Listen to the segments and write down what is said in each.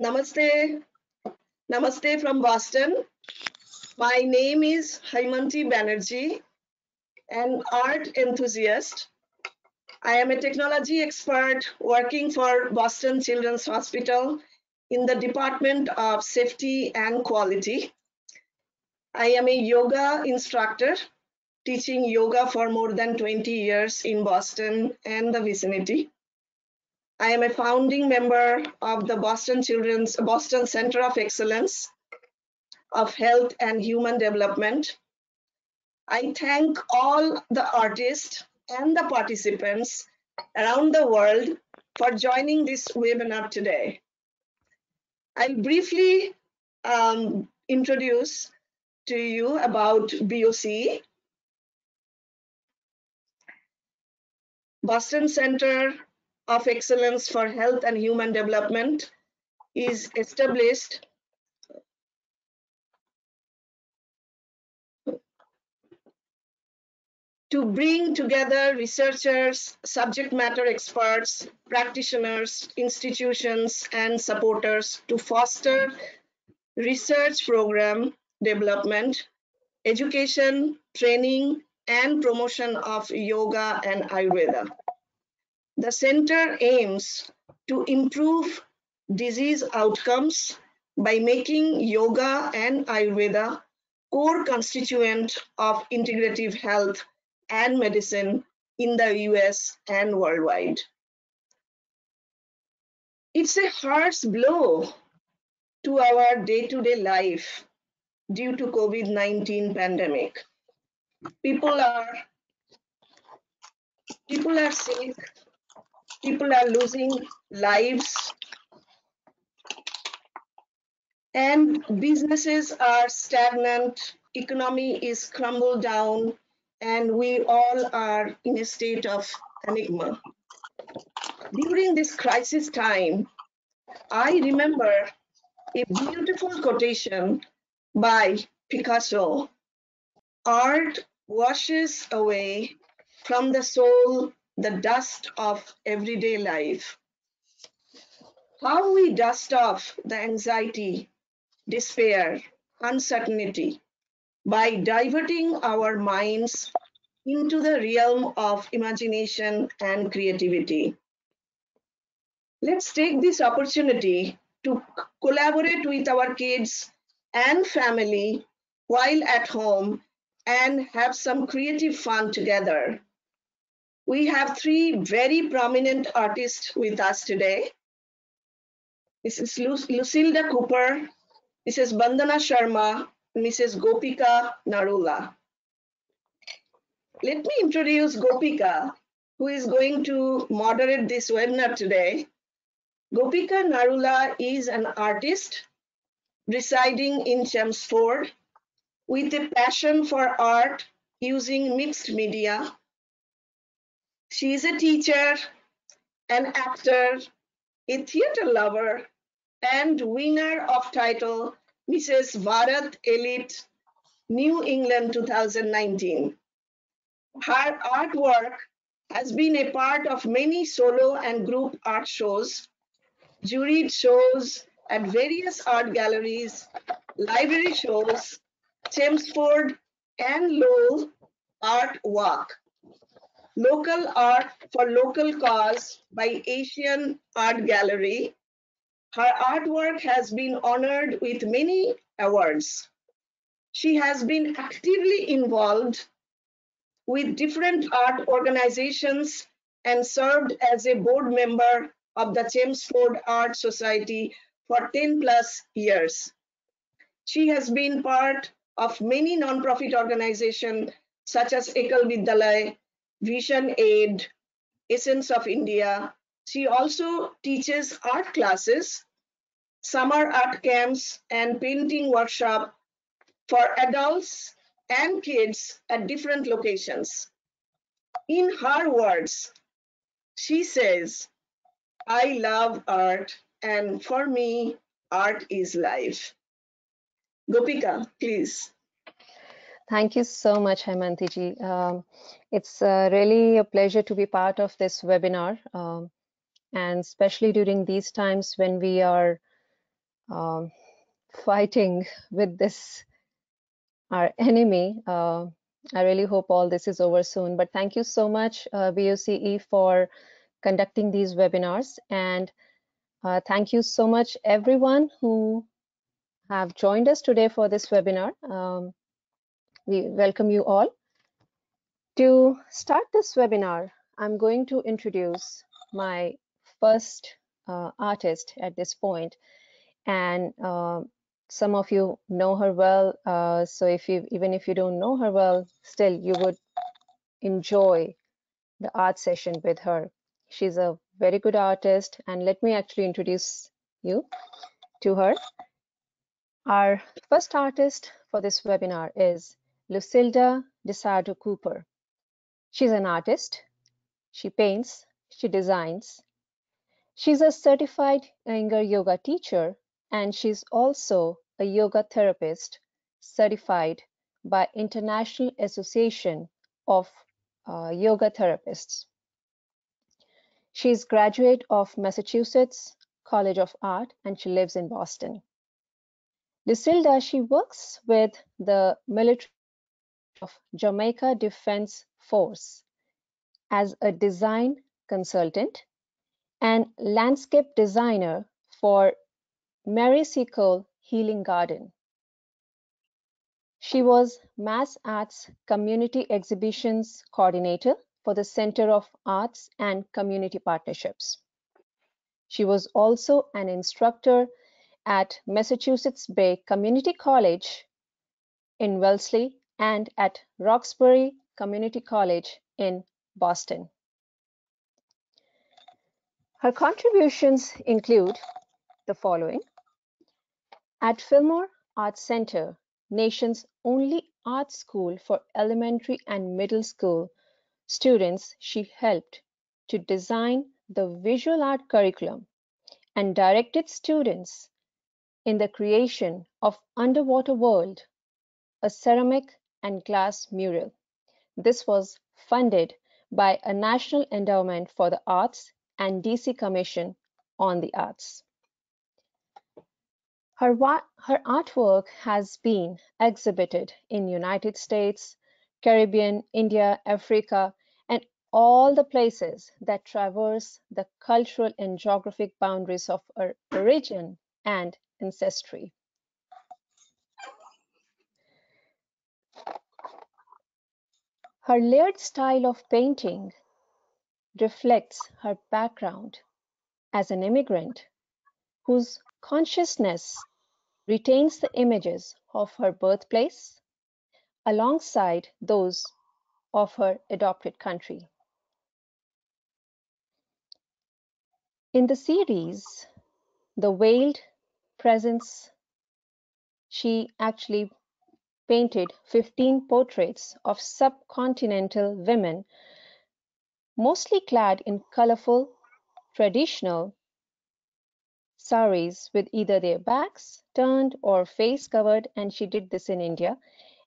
Namaste. Namaste from Boston. My name is Haimanti Banerjee, an art enthusiast. I am a technology expert working for Boston Children's Hospital in the Department of Safety and Quality. I am a yoga instructor, teaching yoga for more than 20 years in Boston and the vicinity. I am a founding member of the Boston Center of Excellence of Health and Human Development. I thank all the artists and the participants around the world for joining this webinar today. I'll briefly introduce to you about BoCE. Boston Center of Excellence for Health and Human Development is established to bring together researchers, subject matter experts, practitioners, institutions, and supporters to foster research program development, education, training, and promotion of yoga and Ayurveda. The center aims to improve disease outcomes by making yoga and Ayurveda core constituent of integrative health and medicine in the US and worldwide. It's a harsh blow to our day-to-day life due to COVID-19 pandemic. People are sick, people are losing lives, and businesses are stagnant, economy is crumbled down, and we all are in a state of enigma. During this crisis time, I remember a beautiful quotation by Picasso: "Art washes away from the soul the dust of everyday life." How we dust off the anxiety, despair, uncertainty by diverting our minds into the realm of imagination and creativity. Let's take this opportunity to collaborate with our kids and family while at home and have some creative fun together. We have three very prominent artists with us today. Mrs. Lucilda Cooper, Mrs. Vandana Sharma, and Mrs. Gopika Narula. Let me introduce Gopika, who is going to moderate this webinar today. Gopika Narula is an artist residing in Chelmsford with a passion for art using mixed media. She is a teacher, an actor, a theater lover, and winner of title Mrs. Bharat Elite New England 2019. Her artwork has been a part of many solo and group art shows, juried shows at various art galleries, library shows, Chelmsford and Lowell Art Walk, Local Art for Local Cause by Asian Art Gallery. Her artwork has been honored with many awards. She has been actively involved with different art organizations and served as a board member of the Chelmsford Art Society for 10+ years. She has been part of many non-profit organizations such as Ekal Vidyalaya, Vision Aid, Essence of India. She also teaches art classes, summer art camps, and painting workshop for adults and kids at different locations. In her words, she says, "I love art, and for me, art is life." Gopika, please. Thank you so much, Haimanti ji. It's really a pleasure to be part of this webinar. and especially during these times when we are um, fighting with this, our enemy. I really hope all this is over soon. But thank you so much, BoCE, for conducting these webinars. And thank you so much, everyone who have joined us today for this webinar. We welcome you all. To start this webinar, I'm going to introduce my first artist at this point, and some of you know her well. So even if you don't know her well, still you would enjoy the art session with her. She's a very good artist, and let me actually introduce you to her. Our first artist for this webinar is Lucilda Dassardo-Cooper. She's an artist. She paints, she designs. She's a certified Iyengar yoga teacher, and she's also a yoga therapist certified by International Association of Yoga Therapists. She's graduate of Massachusetts College of Art, and she lives in Boston. Lucilda, she works with the military of Jamaica Defense Force as a design consultant and landscape designer for Mary Seacole Healing Garden. She was Mass Arts Community Exhibitions Coordinator for the Center of Arts and Community Partnerships. She was also an instructor at Massachusetts Bay Community College in Wellesley and at Roxbury Community College in Boston. Her contributions include the following. At Fillmore Arts Center, nation's only art school for elementary and middle school students, she helped to design the visual art curriculum and directed students in the creation of Underwater World, a ceramic and glass mural. This was funded by a National Endowment for the Arts and DC Commission on the Arts. Her artwork has been exhibited in United States, Caribbean, India, Africa, and all the places that traverse the cultural and geographic boundaries of her origin and ancestry. Her layered style of painting reflects her background as an immigrant whose consciousness retains the images of her birthplace alongside those of her adopted country. In the series, The Veiled Presence, she actually painted 15 portraits of subcontinental women, mostly clad in colorful, traditional saris with either their backs turned or face covered, and she did this in India.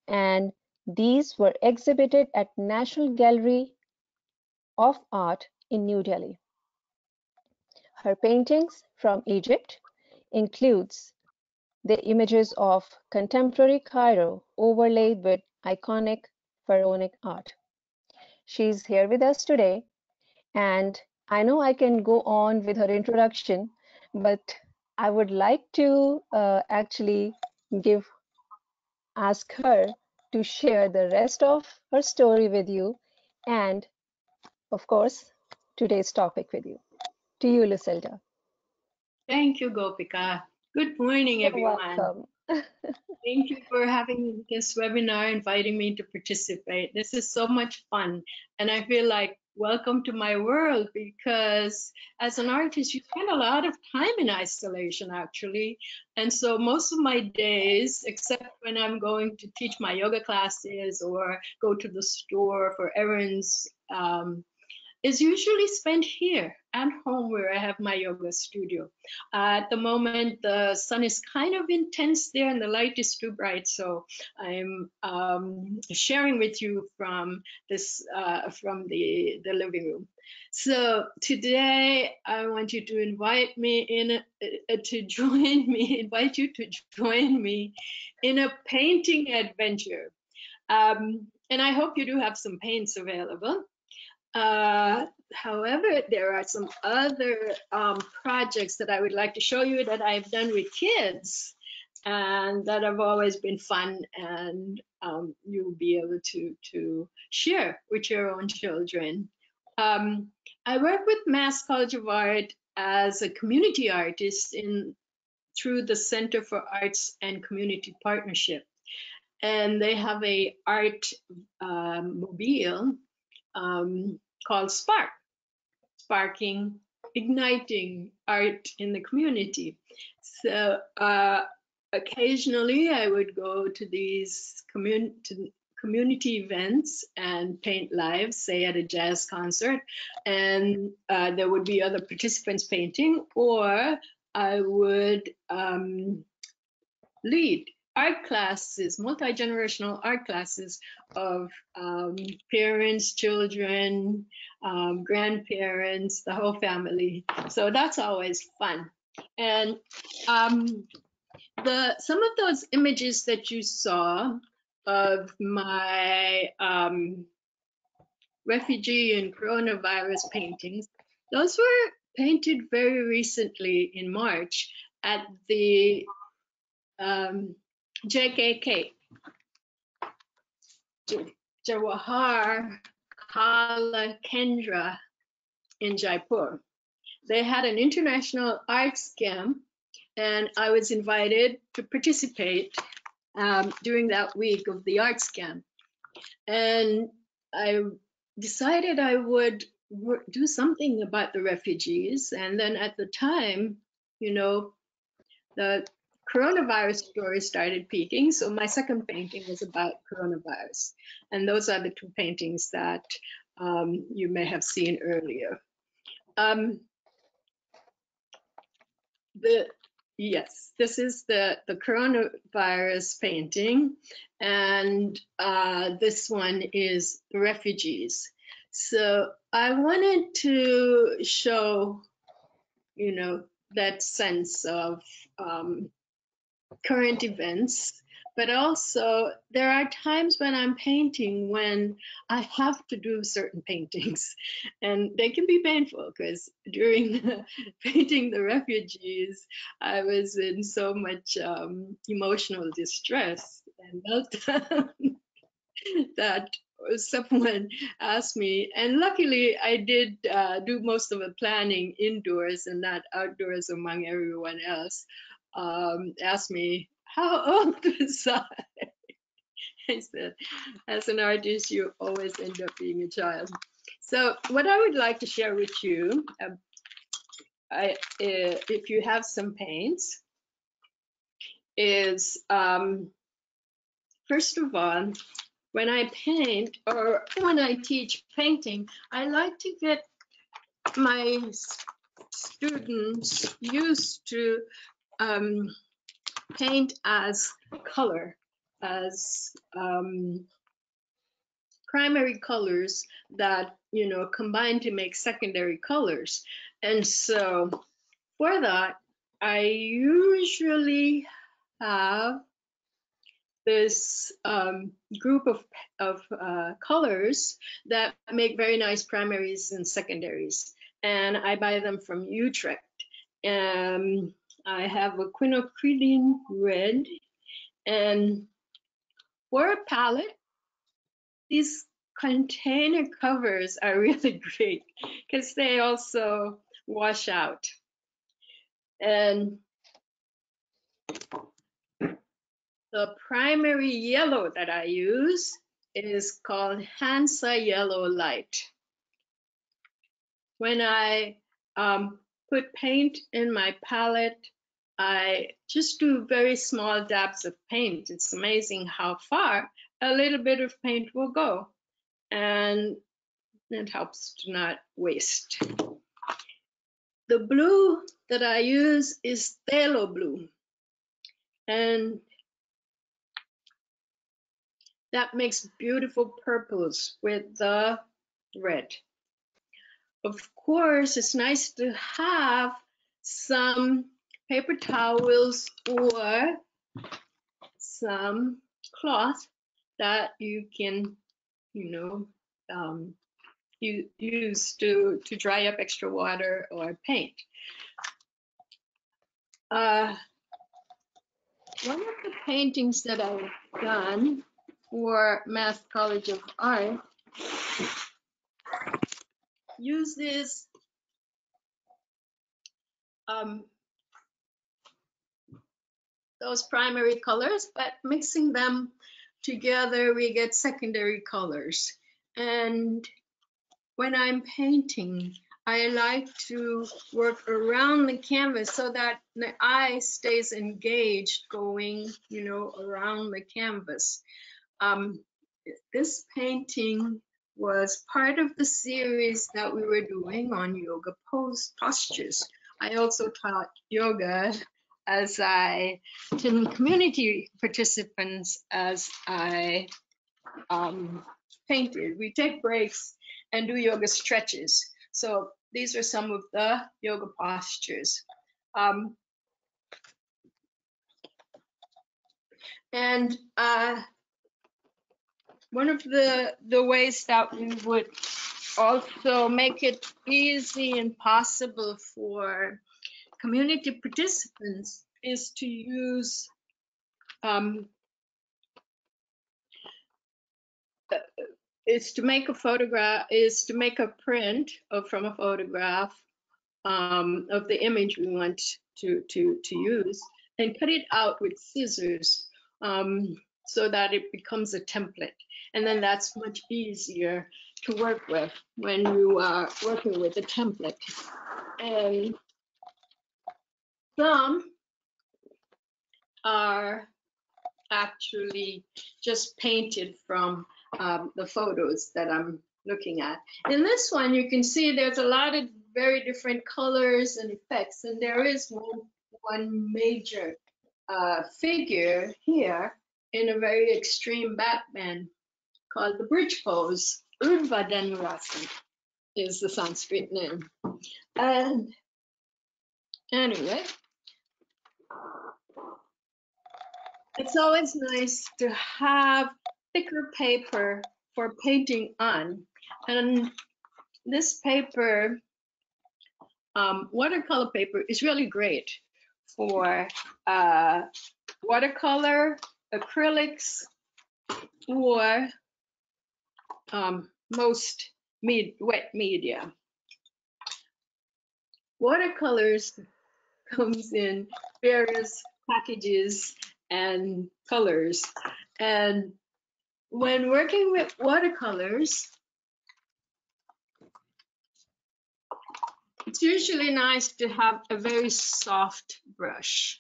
And these were exhibited at National Gallery of Art in New Delhi. Her paintings from Egypt includes the images of contemporary Cairo overlaid with iconic pharaonic art. She's here with us today, and I know I can go on with her introduction, but I would like to actually ask her to share the rest of her story with you and, of course, today's topic with you. To you, Lucilda. Thank you, Gopika. Good morning, You're everyone. welcome. Thank you for having this webinar, inviting me to participate. This is so much fun. And I feel like welcome to my world, because as an artist, you spend a lot of time in isolation, actually. And so most of my days, except when I'm going to teach my yoga classes or go to the store for errands, is usually spent here at home where I have my yoga studio. At the moment, the sun is kind of intense there and the light is too bright, so I'm sharing with you from this from the living room. So today I want you to invite me in invite you to join me in a painting adventure. And I hope you do have some paints available. However, there are some other projects that I would like to show you that I've done with kids and that have always been fun, and you'll be able to share with your own children. I work with Mass College of Art as a community artist through the Center for Arts and Community Partnership. And they have a art mobile called Spark, sparking, igniting art in the community. So occasionally I would go to these community events and paint live, say at a jazz concert, and there would be other participants painting, or I would lead art classes, multi-generational art classes of parents, children, grandparents, the whole family. So that's always fun. And some of those images that you saw of my refugee and coronavirus paintings, those were painted very recently in March at the JKK, Jawahar Kala Kendra in Jaipur. They had an international arts camp, and I was invited to participate during that week of the arts camp. And I decided I would do something about the refugees. And then at the time, you know, the coronavirus story started peaking, so my second painting was about coronavirus. And those are the two paintings that you may have seen earlier. Yes, this is the coronavirus painting, and this one is the refugees. So I wanted to show, you know, that sense of current events, but also there are times when I'm painting when I have to do certain paintings, and they can be painful because during painting the refugees, I was in so much emotional distress and meltdown that someone asked me, and luckily I did do most of the planning indoors and not outdoors among everyone else. Asked me, how old was I? I said, as an artist, you always end up being a child. So what I would like to share with you, if you have some paints, is first of all, when I paint or when I teach painting, I like to get my students used to paint as color, as primary colors that, you know, combine to make secondary colors. And so for that, I usually have this group of colors that make very nice primaries and secondaries. And I buy them from Utrecht. I have a quinacridine red. And for a palette, these container covers are really great because they also wash out. And the primary yellow that I use is called Hansa Yellow Light. When I put paint in my palette, I just do very small dabs of paint. It's amazing how far a little bit of paint will go. And It helps to not waste. The blue that I use is phthalo blue, and that makes beautiful purples with the red. Of course, it's nice to have some paper towels or some cloth that you can, you use to dry up extra water or paint. One of the paintings that I've done for Mass College of Art uses those primary colors, but mixing them together, we get secondary colors. And when I'm painting, I like to work around the canvas so that the eye stays engaged going, around the canvas. This painting was part of the series that we were doing on yoga postures. I also taught yoga as I to community participants as I painted. We take breaks and do yoga stretches. So these are some of the yoga postures. And one of the ways that we would also make it easy and possible for community participants is to use is to make a photograph, is to make a print from a photograph of the image we want to use, and cut it out with scissors so that it becomes a template. And then that's much easier to work with when you are working with a template. And some are actually just painted from the photos that I'm looking at. In this one, you can see there's a lot of very different colors and effects, and there is one major figure here in a very extreme back bend called the bridge pose. Urdhva Dhanurasana is the Sanskrit name. And anyway, it's always nice to have thicker paper for painting on. And this paper, watercolor paper, is really great for watercolor, acrylics, or most wet media. Watercolors comes in various packages and colors. And when working with watercolors, it's usually nice to have a very soft brush.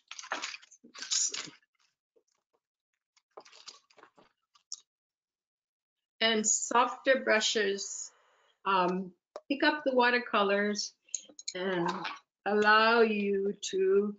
And softer brushes pick up the watercolors and allow you to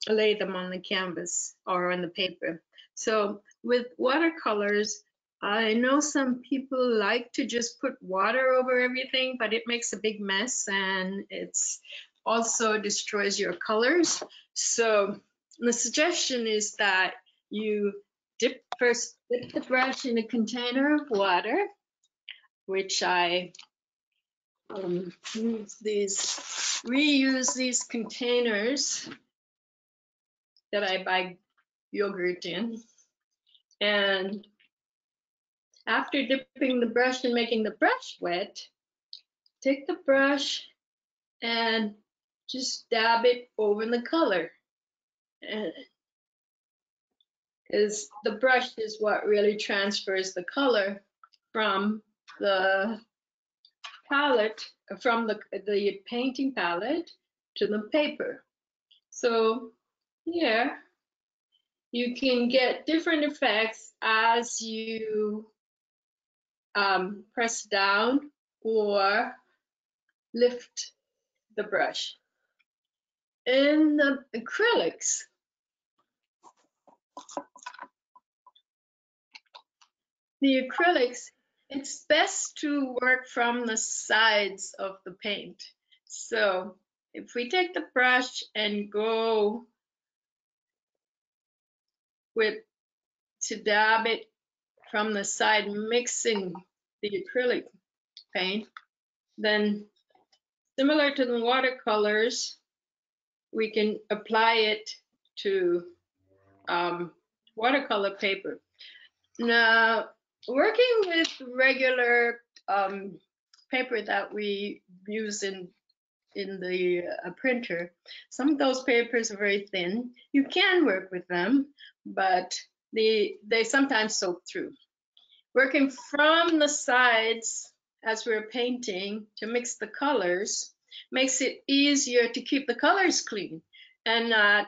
lay them on the canvas or on the paper. So with watercolors, I know some people like to just put water over everything, but it makes a big mess and it's also destroys your colors. So the suggestion is that you first dip the brush in a container of water, which I reuse these containers that I buy yogurt in. And after dipping the brush and making the brush wet, take the brush and just dab it over the color. Because the brush is what really transfers the color from the palette, from the painting palette to the paper. So here you can get different effects as you press down or lift the brush. In the acrylics, it's best to work from the sides of the paint. So if we take the brush and go to dab it from the side, mixing the acrylic paint, then similar to the watercolors, we can apply it to watercolor paper. Now, working with regular paper that we use in the printer, some of those papers are very thin. You can work with them, but they sometimes soak through. Working from the sides as we're painting to mix the colors makes it easier to keep the colors clean and not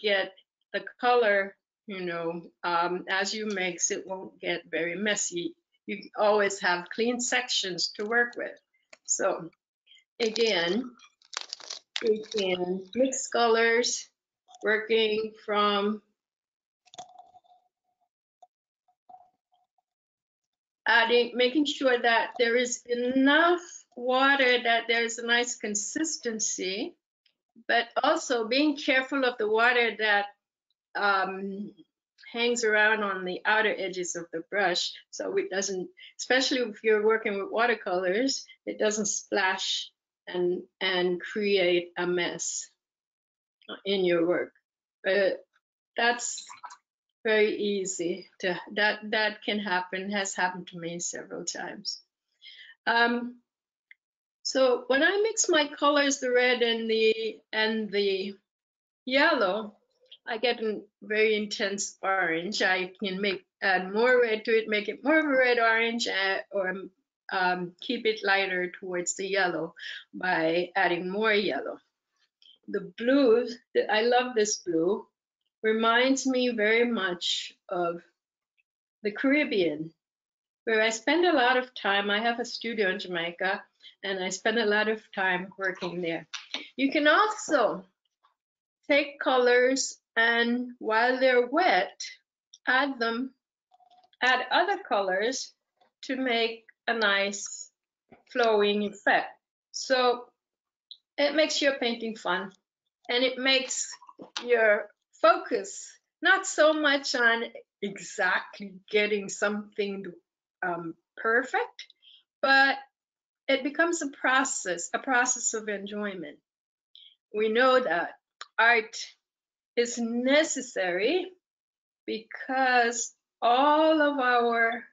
get the color, as you mix, it won't get very messy. You always have clean sections to work with. So again, we can mix colors, working from making sure that there is enough water, that there's a nice consistency, but also being careful of the water that hangs around on the outer edges of the brush, so it doesn't, especially if you're working with watercolors, it doesn't splash and create a mess in your work. But that's very easy to, that can happen, has happened to me several times. So when I mix my colors, the red and the yellow, I get a very intense orange. I can add more red to it, make it more of a red orange, or keep it lighter towards the yellow by adding more yellow. The blue, I love this blue, reminds me very much of the Caribbean, where I spend a lot of time. I have a studio in Jamaica, and I spend a lot of time working there. You can also take colors and while they're wet, add other colors to make a nice flowing effect. So it makes your painting fun, and it makes your focus not so much on exactly getting something perfect, but it becomes a process of enjoyment. We know that art is necessary because all of our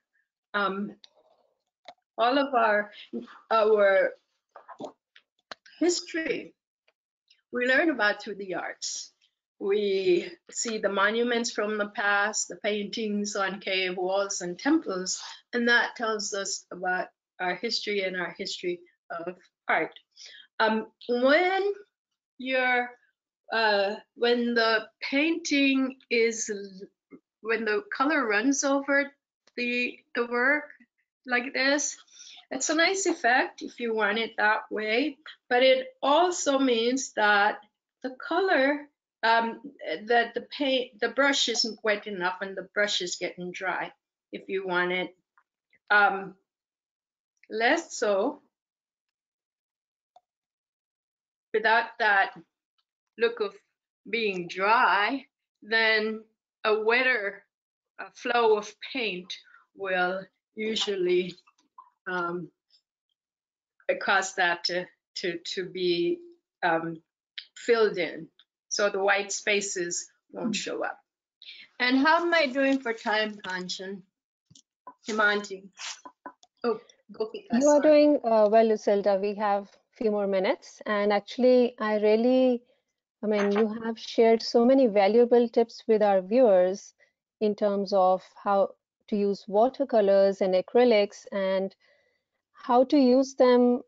history we learn about through the arts. We see the monuments from the past, the paintings on cave walls and temples, and that tells us about our history and our history of art. When the painting when the color runs over the work like this, it's a nice effect if you want it that way, but it also means that the color, that the brush isn't wet enough and the brush is getting dry. If you want it less so, without that look of being dry, then a wetter flow of paint will usually cause that to be filled in, so the white spaces won't show up. And how am I doing for time, Kanchan? Haimanti. Oh, Gopika, You are sorry. doing well, Lucilda. We have a few more minutes. And actually, I mean, you have shared so many valuable tips with our viewers in terms of how to use watercolors and acrylics and how to use them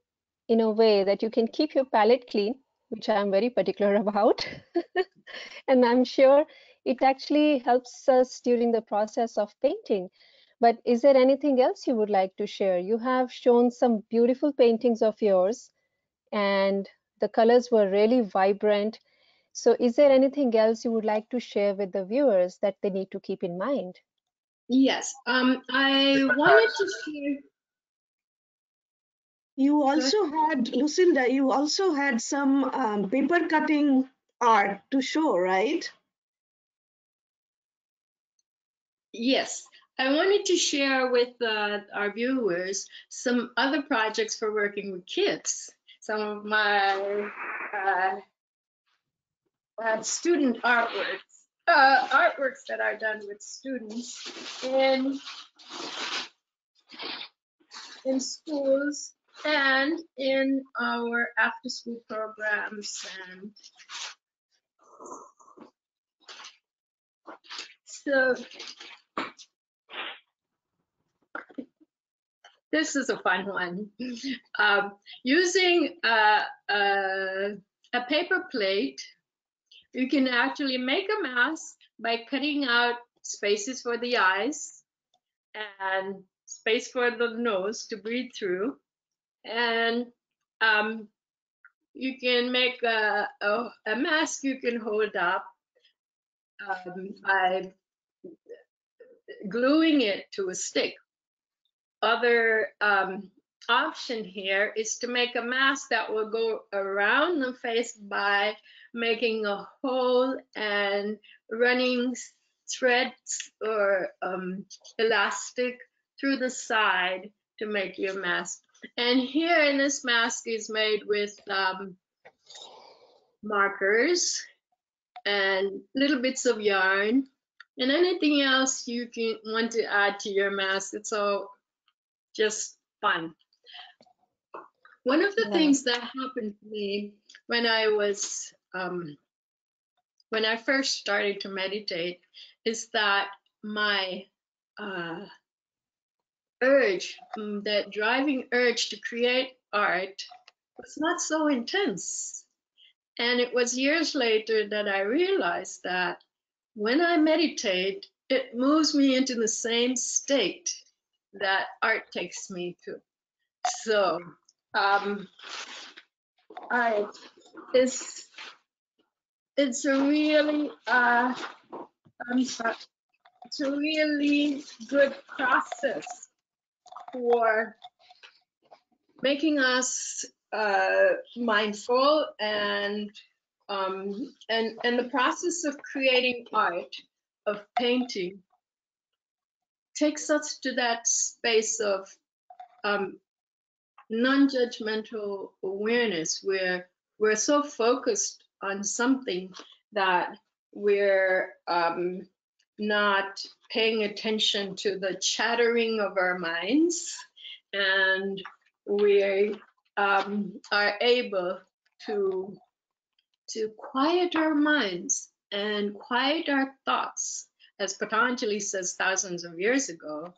in a way that you can keep your palette clean, which I'm very particular about. And I'm sure it actually helps us during the process of painting. But is there anything else you would like to share? You have shown some beautiful paintings of yours, and the colors were really vibrant. So is there anything else you would like to share with the viewers that they need to keep in mind? Yes, I wanted to share. You Go ahead. also had, Lucilda, you also had some paper cutting art to show, right? Yes, I wanted to share with our viewers some other projects for working with kids. Some of my student artworks that are done with students in schools and in our after-school programs. And so this is a fun one. Using a paper plate, you can actually make a mask by cutting out spaces for the eyes and space for the nose to breathe through. And you can make a mask you can hold up by gluing it to a stick. Other option here is to make a mask that will go around the face by making a hole and running threads or elastic through the side to make your mask. And here in this mask is made with markers and little bits of yarn and anything else you can want to add to your mask. It's all just fun. One of the things that happened to me when I was when I first started to meditate is that my urge, that driving urge to create art was not so intense. And it was years later that I realized that when I meditate, it moves me into the same state that art takes me to. So it's a really it's a really good process for making us mindful, and the process of creating art, of painting, takes us to that space of non-judgmental awareness where we're so focused on something that we're not paying attention to the chattering of our minds, and we are able to quiet our minds and quiet our thoughts. As Patanjali says thousands of years ago,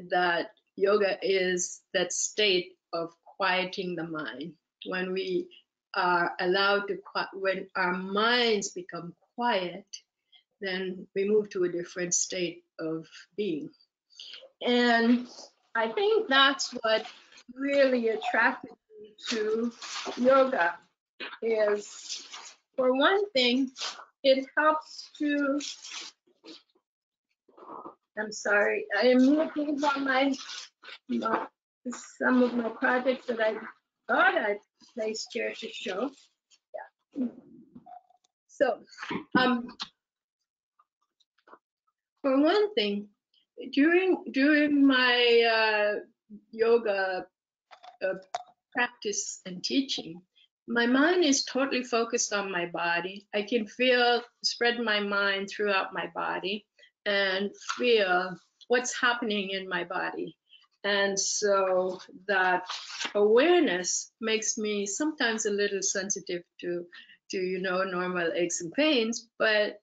that yoga is that state of quieting the mind. When we are allowed to, when our minds become quiet, then we move to a different state of being. And I think that's what really attracted me to yoga is, for one thing, it helps to, I'm sorry, I am looking for some of my projects that I thought I placed here to show. Yeah. So, for one thing, during my yoga practice and teaching, my mind is totally focused on my body. I can spread my mind throughout my body and feel what's happening in my body. And so that awareness makes me sometimes a little sensitive to normal aches and pains, but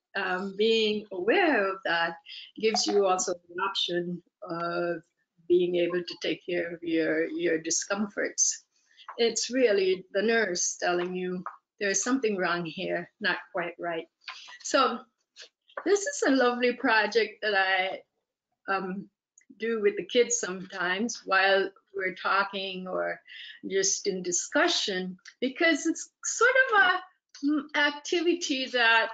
being aware of that gives you also the option of being able to take care of your discomforts. It's really the nurse telling you there's something wrong here, not quite right. So this is a lovely project that I do with the kids sometimes while we're talking or just in discussion, because it's sort of a activity that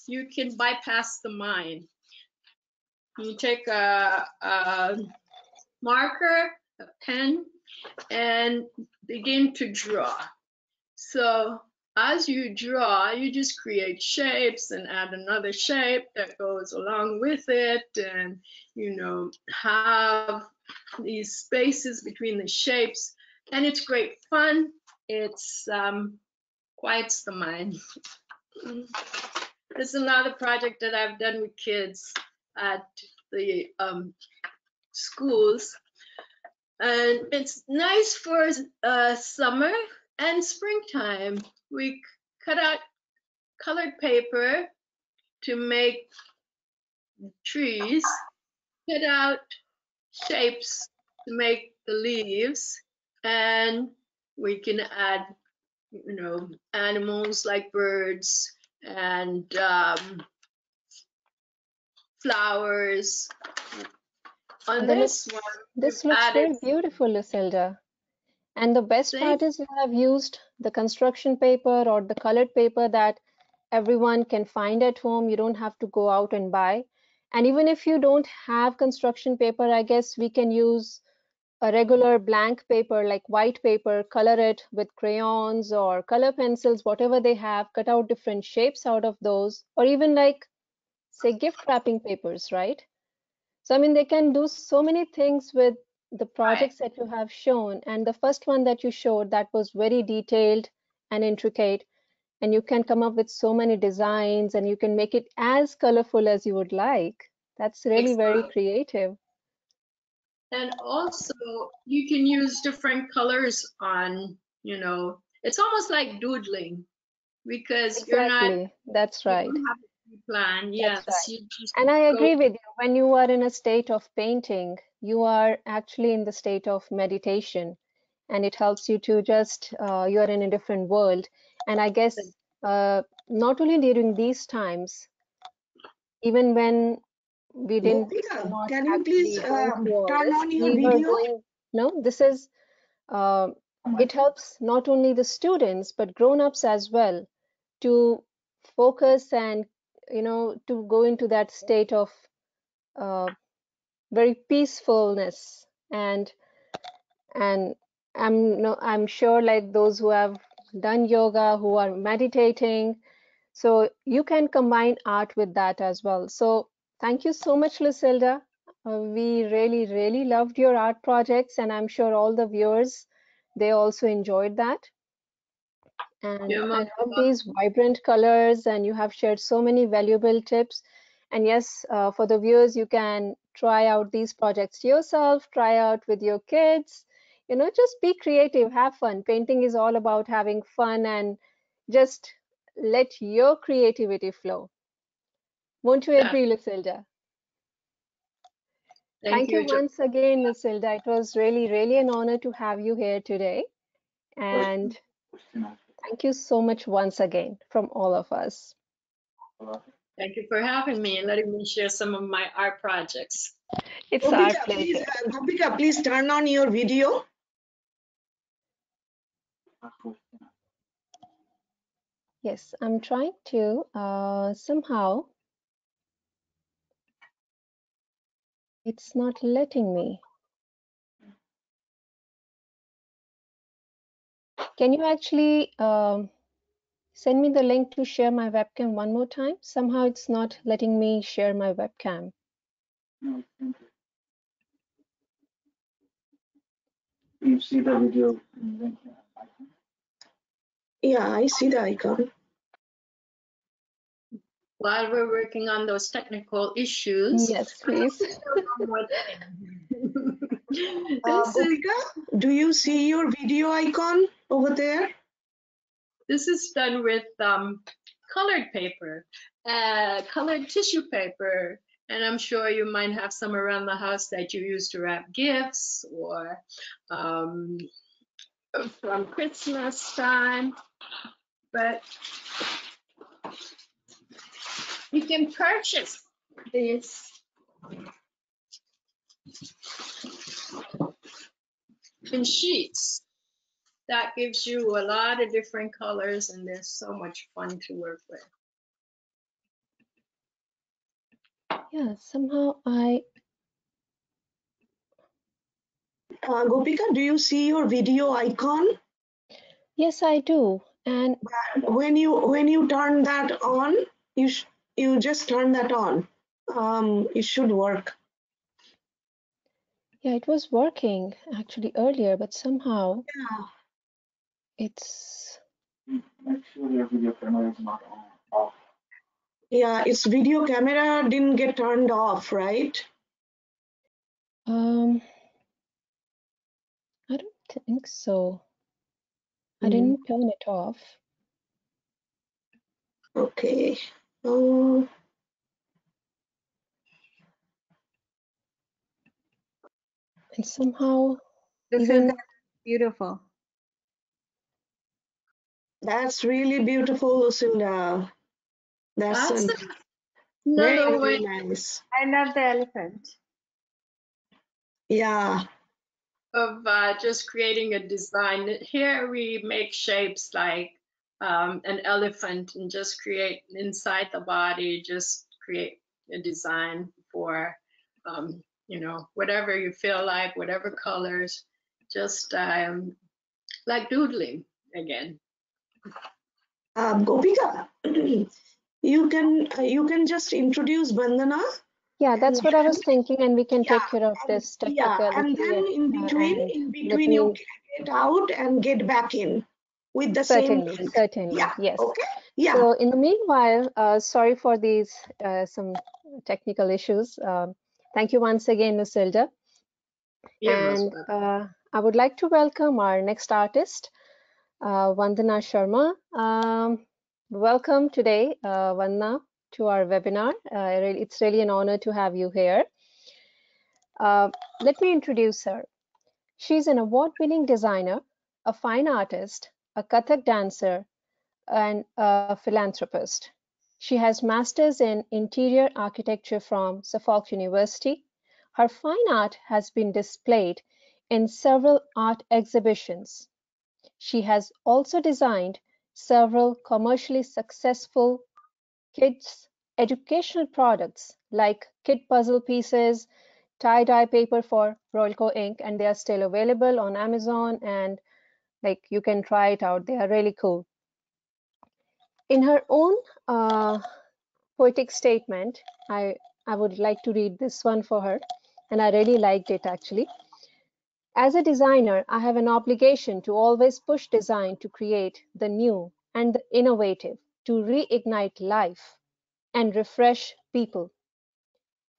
you can bypass the mind. You take a marker, a pen, and begin to draw. So as you draw, you just create shapes and add another shape that goes along with it, and have these spaces between the shapes, and it's great fun. It's quiets the mind. There's another project that I've done with kids at the schools, and it's nice for summer and springtime. We cut out colored paper to make trees, cut out shapes to make the leaves, and we can add, animals like birds and flowers. On this one, this looks very beautiful, Lucilda. And the best part is you have used the construction paper or the colored paper that everyone can find at home. You don't have to go out and buy. And even if you don't have construction paper, I guess we can use a regular blank paper like white paper, color it with crayons or color pencils, whatever they have, cut out different shapes out of those, or even like, say, gift wrapping papers, right? So, I mean, they can do so many things with the projects that you have shown. And the first one that you showed, that was very detailed and intricate. And you can come up with so many designs and you can make it as colorful as you would like. That's really very creative. And also, you can use different colors on, it's almost like doodling, because you're not. That's right. You don't have a plan. Yes. That's right. And I agree with you. When you are in a state of painting, you are actually in the state of meditation, and it helps you to just, you are in a different world. And I guess not only during these times, even when we didn't. Gopika, can you please turn on your video? No, this is, it helps not only the students, but grown-ups as well to focus and, to go into that state of very peacefulness. And I'm sure like those who have done yoga, who are meditating, so you can combine art with that as well. So thank you so much, Lucilda. We really, really loved your art projects, and I'm sure all the viewers, they also enjoyed that. And I love these vibrant colors, and you have shared so many valuable tips. And yes, for the viewers, you can try out these projects yourself, try out with your kids, just be creative, have fun. Painting is all about having fun and just let your creativity flow. Won't you agree, Lucilda? Thank you once again, Lucilda. It was really, really an honor to have you here today. And thank you so much once again from all of us. Thank you for having me and letting me share some of my art projects. It's our pleasure. Gopika, please turn on your video. Yes, I'm trying to somehow. It's not letting me. Can you actually send me the link to share my webcam one more time? Somehow it's not letting me share my webcam. You see the video? Yeah, I see the icon. While we're working on those technical issues. Yes, please. Gopika, do you see your video icon over there? This is done with colored paper, colored tissue paper, and I'm sure you might have some around the house that you use to wrap gifts or from Christmas time. But you can purchase these in sheets. That gives you a lot of different colors, and they're so much fun to work with. Yeah, somehow Gopika, do you see your video icon? yes, I do. And When you turn that on, you just turn that on. It should work. yeah, it was working actually earlier, but somehow Yeah. it's Make sure your video camera is not on off. Yeah, its video camera didn't get turned off, right? I don't think so. I Mm, didn't turn it off. okay. Oh, And somehow Lucilda, even beautiful. that's really beautiful, Lucilda. That's That's very, another very way nice. I love the elephant. Yeah. of just creating a design. Here we make shapes like an elephant and just create inside the body, just create a design for, you know, whatever you feel like, whatever colors, just like doodling again. Gopika, you can just introduce Vandana. yeah, And that's what I was thinking, and we can yeah, take care of this yeah, and technicality then and in let between you me can get out and get back in with the same certainly, link. certainly, Yeah, yes. okay, yeah. So in the meanwhile, sorry for these some technical issues. Thank you once again, Lucilda. You're most And welcome. I would like to welcome our next artist, Vandana Sharma. Welcome today, Vandana, to our webinar. It's really an honor to have you here. Let me introduce her. She's an award-winning designer, a fine artist, a Kathak dancer, and a philanthropist. She has masters in interior architecture from Suffolk University. Her fine art has been displayed in several art exhibitions. She has also designed several commercially successful kids' educational products like kid puzzle pieces, tie-dye paper for Rolco ink, and they are still available on Amazon, and like you can try it out. They are really cool. In her own poetic statement, I would like to read this one for her, and I really liked it actually. As a designer, I have an obligation to always push design to create the new and the innovative, to reignite life and refresh people.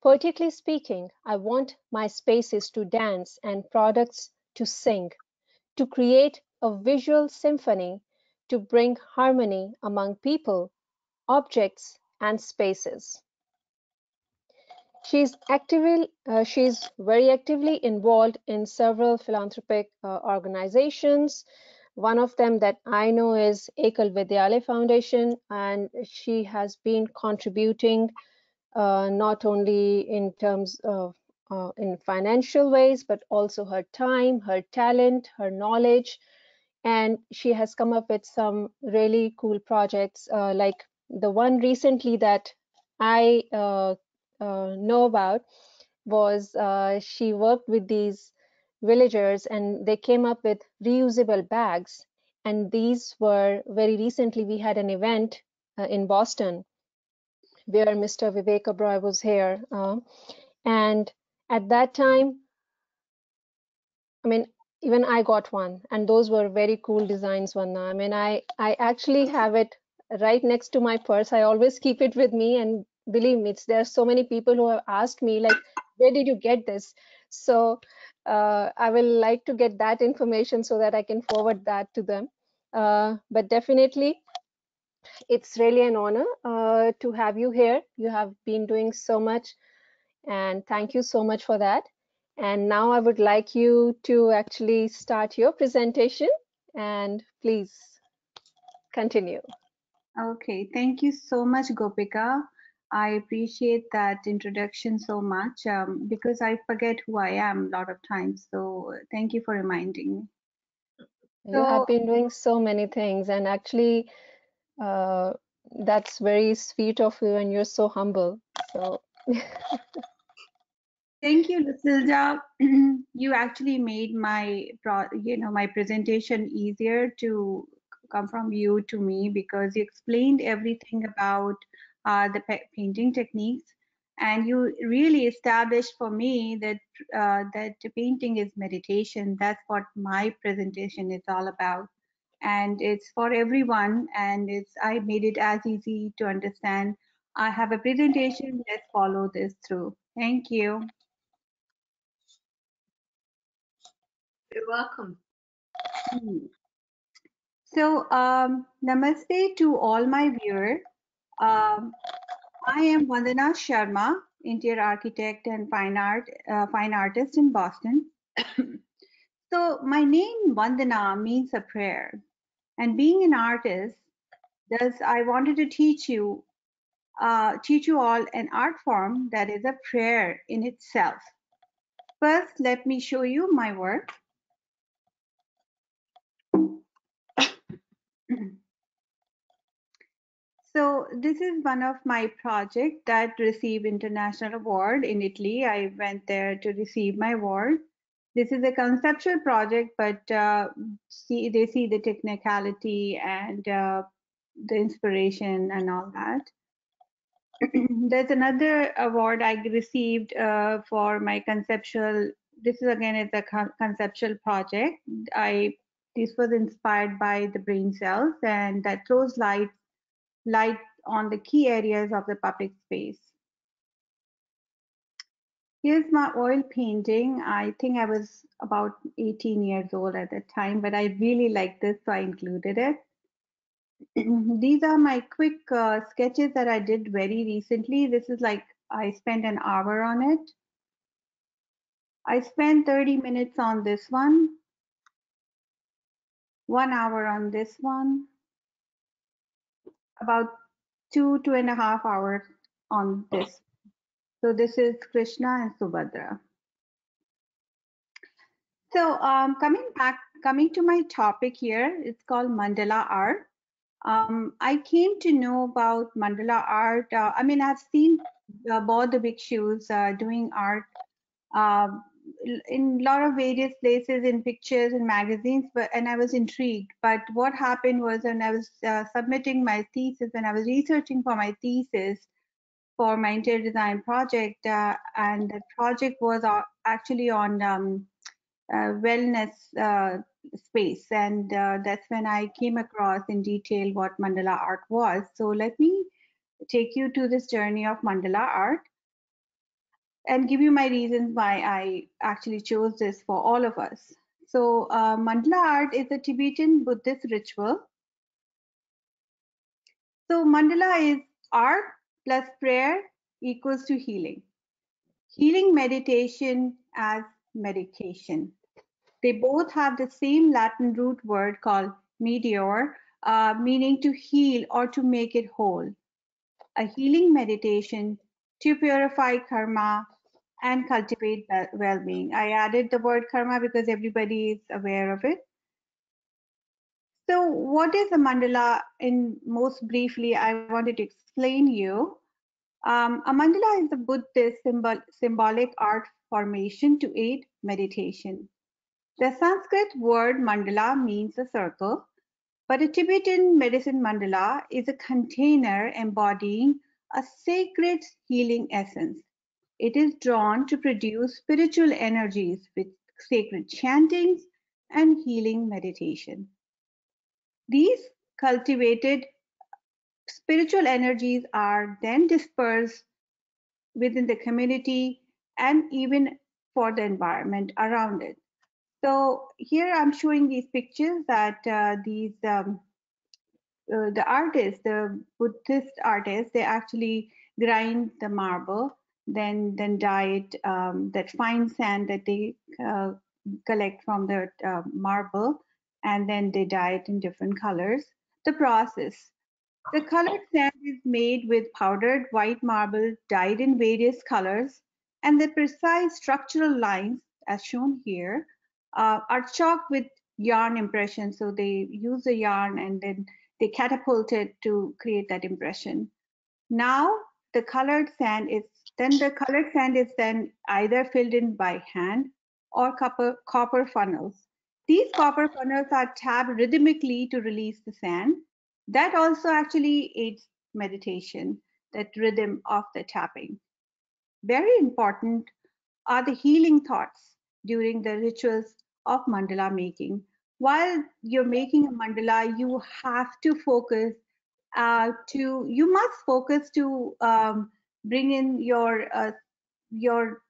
Poetically speaking, I want my spaces to dance and products to sing, to create a visual symphony, to bring harmony among people, objects, and spaces. She's very actively involved in several philanthropic organizations. One of them that I know is Ekal Vidyalaya Foundation, and she has been contributing not only in terms of in financial ways, but also her time, her talent, her knowledge, and she has come up with some really cool projects like the one recently that I know about was she worked with these villagers and they came up with reusable bags, and these were very recently we had an event in Boston where Mr. Vivek Oberoi was here, and at that time, I mean, even I got one, and those were very cool designs. One, I mean, I actually have it right next to my purse. I always keep it with me, and believe me, there are so many people who have asked me like, where did you get this? So I will like to get that information so that I can forward that to them. But definitely, it's really an honor to have you here. You have been doing so much, and thank you so much for that. And now I would like you to actually start your presentation, and please continue. Okay, thank you so much, Gopika. I appreciate that introduction so much because I forget who I am a lot of times. So thank you for reminding me. You have So been doing so many things, and actually, uh, that's very sweet of you, and you're so humble. So, thank you, Lucilda. You actually made my my presentation easier to come from you to me because you explained everything about the painting techniques, and you really established for me that that painting is meditation. That's what my presentation is all about, and it's for everyone. And I made it as easy to understand. I have a presentation. Let's follow this through. Thank you. You're welcome. So, namaste to all my viewers. Um, I am Vandana Sharma, interior architect and fine artist in Boston. So, my name Vandana means a prayer, and being an artist, thus I wanted to teach you all an art form that is a prayer in itself. First, let me show you my work. So this is one of my projects that received international award in Italy. I went there to receive my award. This is a conceptual project, but they see the technicality and the inspiration and all that. There's another award I received for my conceptual. This is again it's a conceptual project. This was inspired by the brain cells and that throws light on the key areas of the public space. Here's my oil painting. I think I was about 18 years old at that time, but I really liked this, so I included it. These are my quick sketches that I did very recently. This is like I spent an hour on it. I spent 30 minutes on this one, 1 hour on this one, about 2.5 hours on this. So this is Krishna and Subhadra. So coming to my topic here, it's called mandala art. I came to know about mandala art. I mean, I've seen both the bhikshus doing art uh, in a lot of various places, in pictures and magazines, and I was intrigued. But what happened was when I was submitting my thesis, when I was researching for my thesis for my interior design project, and the project was actually on wellness space, and that's when I came across in detail what mandala art was. So let me take you to this journey of mandala art and give you my reasons why I actually chose this for all of us. So mandala art is a Tibetan Buddhist ritual. So mandala is art plus prayer equals to healing. Healing meditation as medication. They both have the same Latin root word called medior, meaning to heal or to make it whole. A healing meditation to purify karma and cultivate well-being. I added the word karma because everybody is aware of it. So what is a mandala? In most briefly, I wanted to explain you. A mandala is a Buddhist symbolic art formation to aid meditation. The Sanskrit word mandala means a circle, but a Tibetan medicine mandala is a container embodying a sacred healing essence. It is drawn to produce spiritual energies with sacred chantings and healing meditation. These cultivated spiritual energies are then dispersed within the community and even for the environment around it. So here I'm showing these pictures that the artists, the Buddhist artists, they actually grind the marble, then dye it, that fine sand that they collect from the marble, and then they dye it in different colors. The process. The colored sand is made with powdered white marble dyed in various colors, and the precise structural lines, as shown here, are chalked with yarn impression. So they use the yarn and then they catapult it to create that impression. Now the colored sand is then either filled in by hand or copper funnels. These copper funnels are tapped rhythmically to release the sand. That also actually aids meditation, that rhythm of the tapping. Very important are the healing thoughts during the rituals of mandala making. While you're making a mandala, you have to focus you must focus to bring in your your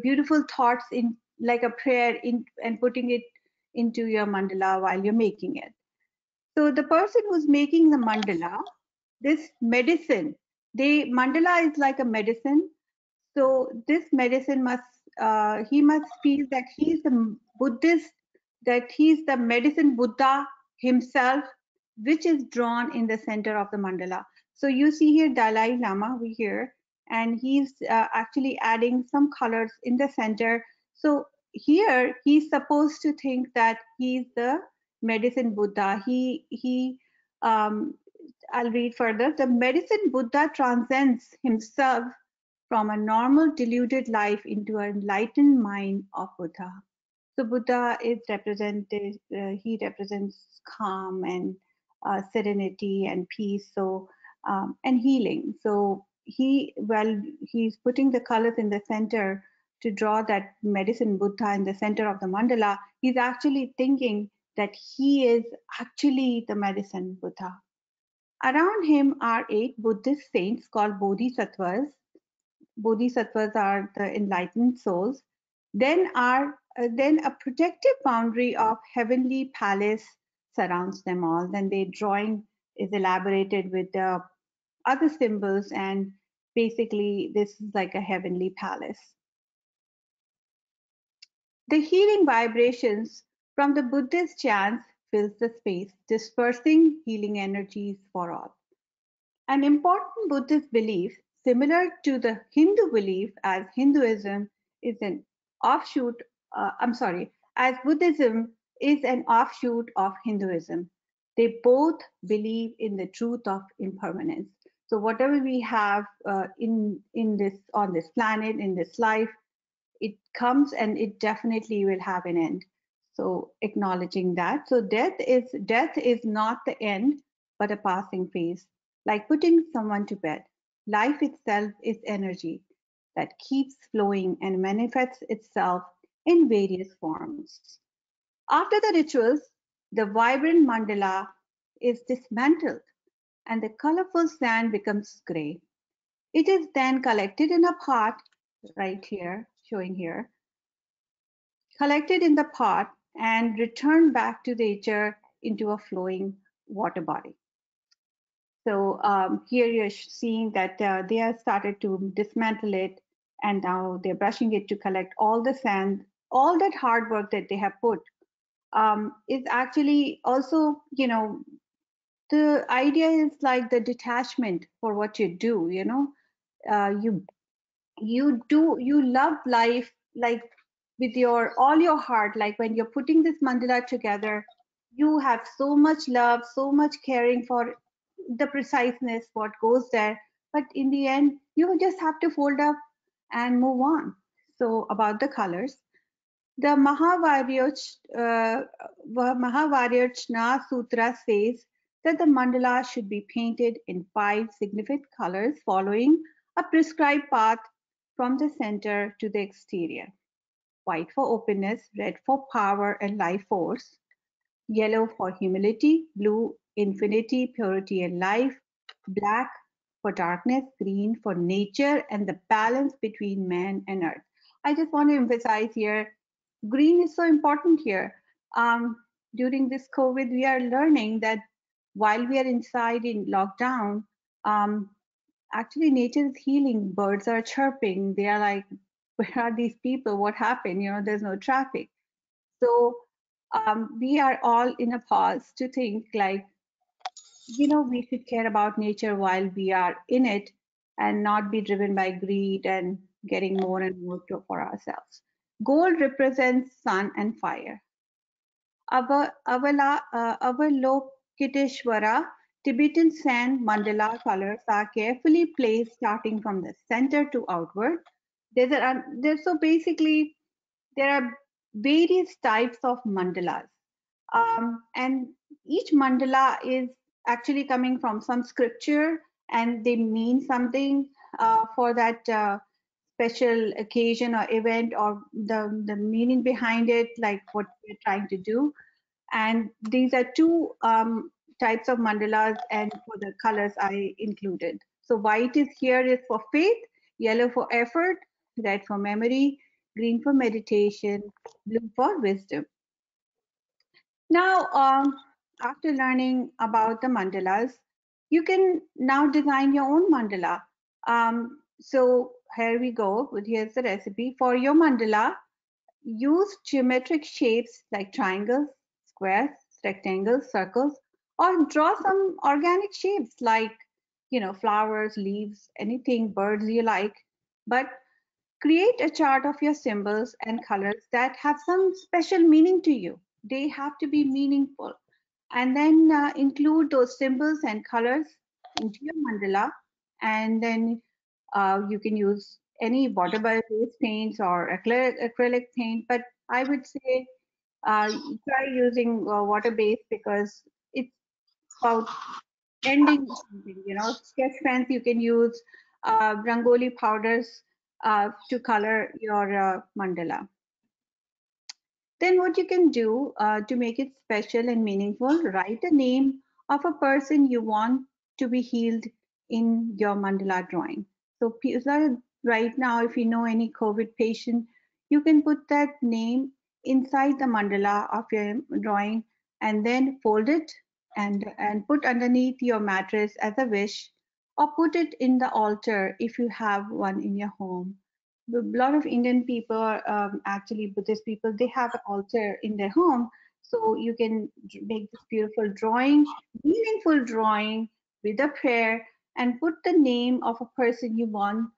beautiful thoughts in like a prayer in and putting it into your mandala while you're making it. So the person who's making the mandala, this medicine, mandala is like a medicine. So this medicine he must feel that he's the Buddhist, that he's the medicine Buddha himself, which is drawn in the center of the mandala. So you see here Dalai Lama over here, and he's actually adding some colors in the center. So here he's supposed to think that he's the medicine Buddha. Um, I'll read further. The medicine Buddha transcends himself from a normal deluded life into an enlightened mind of Buddha. So Buddha is represented, he represents calm and serenity and peace, so and healing. So he's putting the colors in the center to draw that medicine Buddha in the center of the mandala, he's actually thinking that he is actually the medicine Buddha. Around him are 8 Buddhist saints called bodhisattvas. Bodhisattvas are the enlightened souls. Then a protective boundary of heavenly palace surrounds them all. Then the drawing is elaborated with the other symbols, and basically this is like a heavenly palace. The healing vibrations from the Buddhist chants fills the space, dispersing healing energies for all. An important Buddhist belief, similar to the Hindu belief as Hinduism is an offshoot, as Buddhism is an offshoot of Hinduism. They both believe in the truth of impermanence. So whatever we have on this planet, in this life, it comes and it definitely will have an end. So acknowledging that. So death is not the end, but a passing phase. Like putting someone to bed. Life itself is energy that keeps flowing and manifests itself in various forms. After the rituals, the vibrant mandala is dismantled and the colorful sand becomes gray. It is then collected in a pot, right here, showing here, collected in the pot and returned back to nature into a flowing water body. So here you're seeing that they have started to dismantle it, and now they're brushing it to collect all the sand. All that hard work that they have put is actually also, the idea is like the detachment for what you do. You love life like with all your heart. Like when you're putting this mandala together, you have so much love, so much caring for the preciseness what goes there, but in the end you just have to fold up and move on. So about the colors, the Mahavaryachna Sutra says that the mandala should be painted in 5 significant colors following a prescribed path from the center to the exterior. White for openness, red for power and life force, yellow for humility, blue infinity, purity and life, black for darkness, green for nature and the balance between man and earth. I just want to emphasize here, green is so important here. During this COVID, we are learning that while we are inside in lockdown, actually nature is healing. Birds are chirping. They are like, where are these people? What happened? There's no traffic. So we are all in a pause to think like, we should care about nature while we are in it and not be driven by greed and getting more and more for ourselves. Gold represents sun and fire. Avalokiteshvara, Tibetan sand mandala colors are carefully placed starting from the center to outward. So basically, there are various types of mandalas. And each mandala is actually coming from some scripture and they mean something for that special occasion or event or the meaning behind it, like what we're trying to do. And these are two types of mandalas, and for the colors I included. So white is here is for faith, yellow for effort, red for memory, green for meditation, blue for wisdom. Now, after learning about the mandalas, you can now design your own mandala. So here we go. Here's the recipe. For your mandala, use geometric shapes like triangles, squares, rectangles, circles, or draw some organic shapes like, flowers, leaves, anything, birds you like. But create a chart of your symbols and colors that have some special meaning to you. They have to be meaningful. And then include those symbols and colors into your mandala. And then you can use any water-based paints or acrylic paint. But I would say try using water-based because it's about ending something. Sketch pens you can use, rangoli powders to color your mandala. Then what you can do to make it special and meaningful, write the name of a person you want to be healed in your mandala drawing. So right now, if you know any COVID patient, you can put that name inside the mandala of your drawing and then fold it and put underneath your mattress as a wish, or put it in the altar if you have one in your home. A lot of Indian people, actually Buddhist people, they have an altar in their home. So you can make this beautiful drawing, meaningful drawing with a prayer, and put the name of a person you want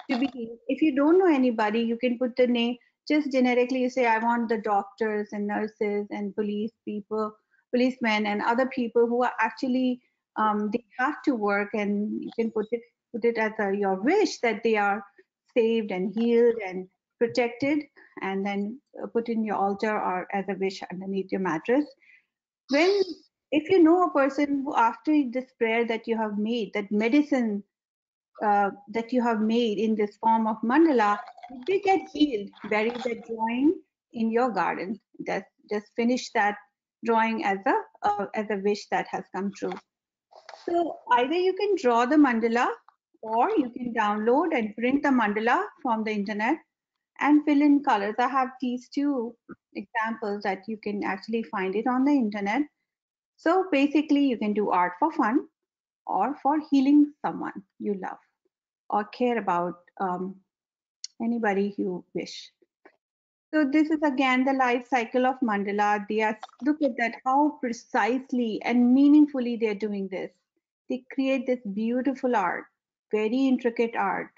to be healed. If you don't know anybody, you can put the name just generically. You say, I want the doctors and nurses and police people, policemen and other people who are actually they have to work, and you can put it as your wish that they are saved and healed and protected, and then put in your altar or as a wish underneath your mattress. When if you know a person who, after this prayer that you have made, that medicine that you have made in this form of mandala, if they get healed, bury that drawing in your garden. Just finish that drawing as a wish that has come true. So either you can draw the mandala or you can download and print the mandala from the internet and fill in colors. I have these two examples that you can actually find it on the internet. So basically you can do art for fun or for healing someone you love or care about, anybody you wish. So this is again the life cycle of mandala. Look at that, how precisely and meaningfully they're doing this. They create this beautiful art, very intricate art,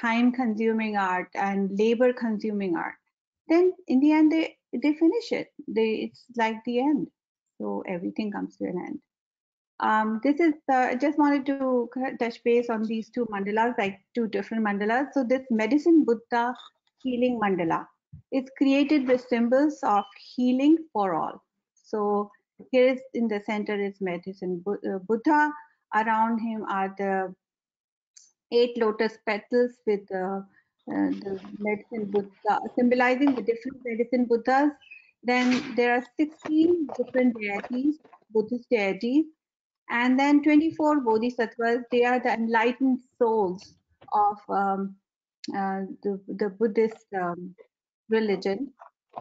time consuming art and labor consuming art. Then in the end they finish it. It's like the end. So everything comes to an end. This is I just wanted to touch base on these two mandalas, like two different mandalas. So this medicine Buddha healing mandala is created with symbols of healing for all. So here is in the center is medicine Buddha. Around him are the 8 lotus petals with the medicine Buddha, symbolizing the different medicine Buddhas. Then there are 16 different deities, Buddhist deities, and then 24 bodhisattvas. They are the enlightened souls of the Buddhist religion.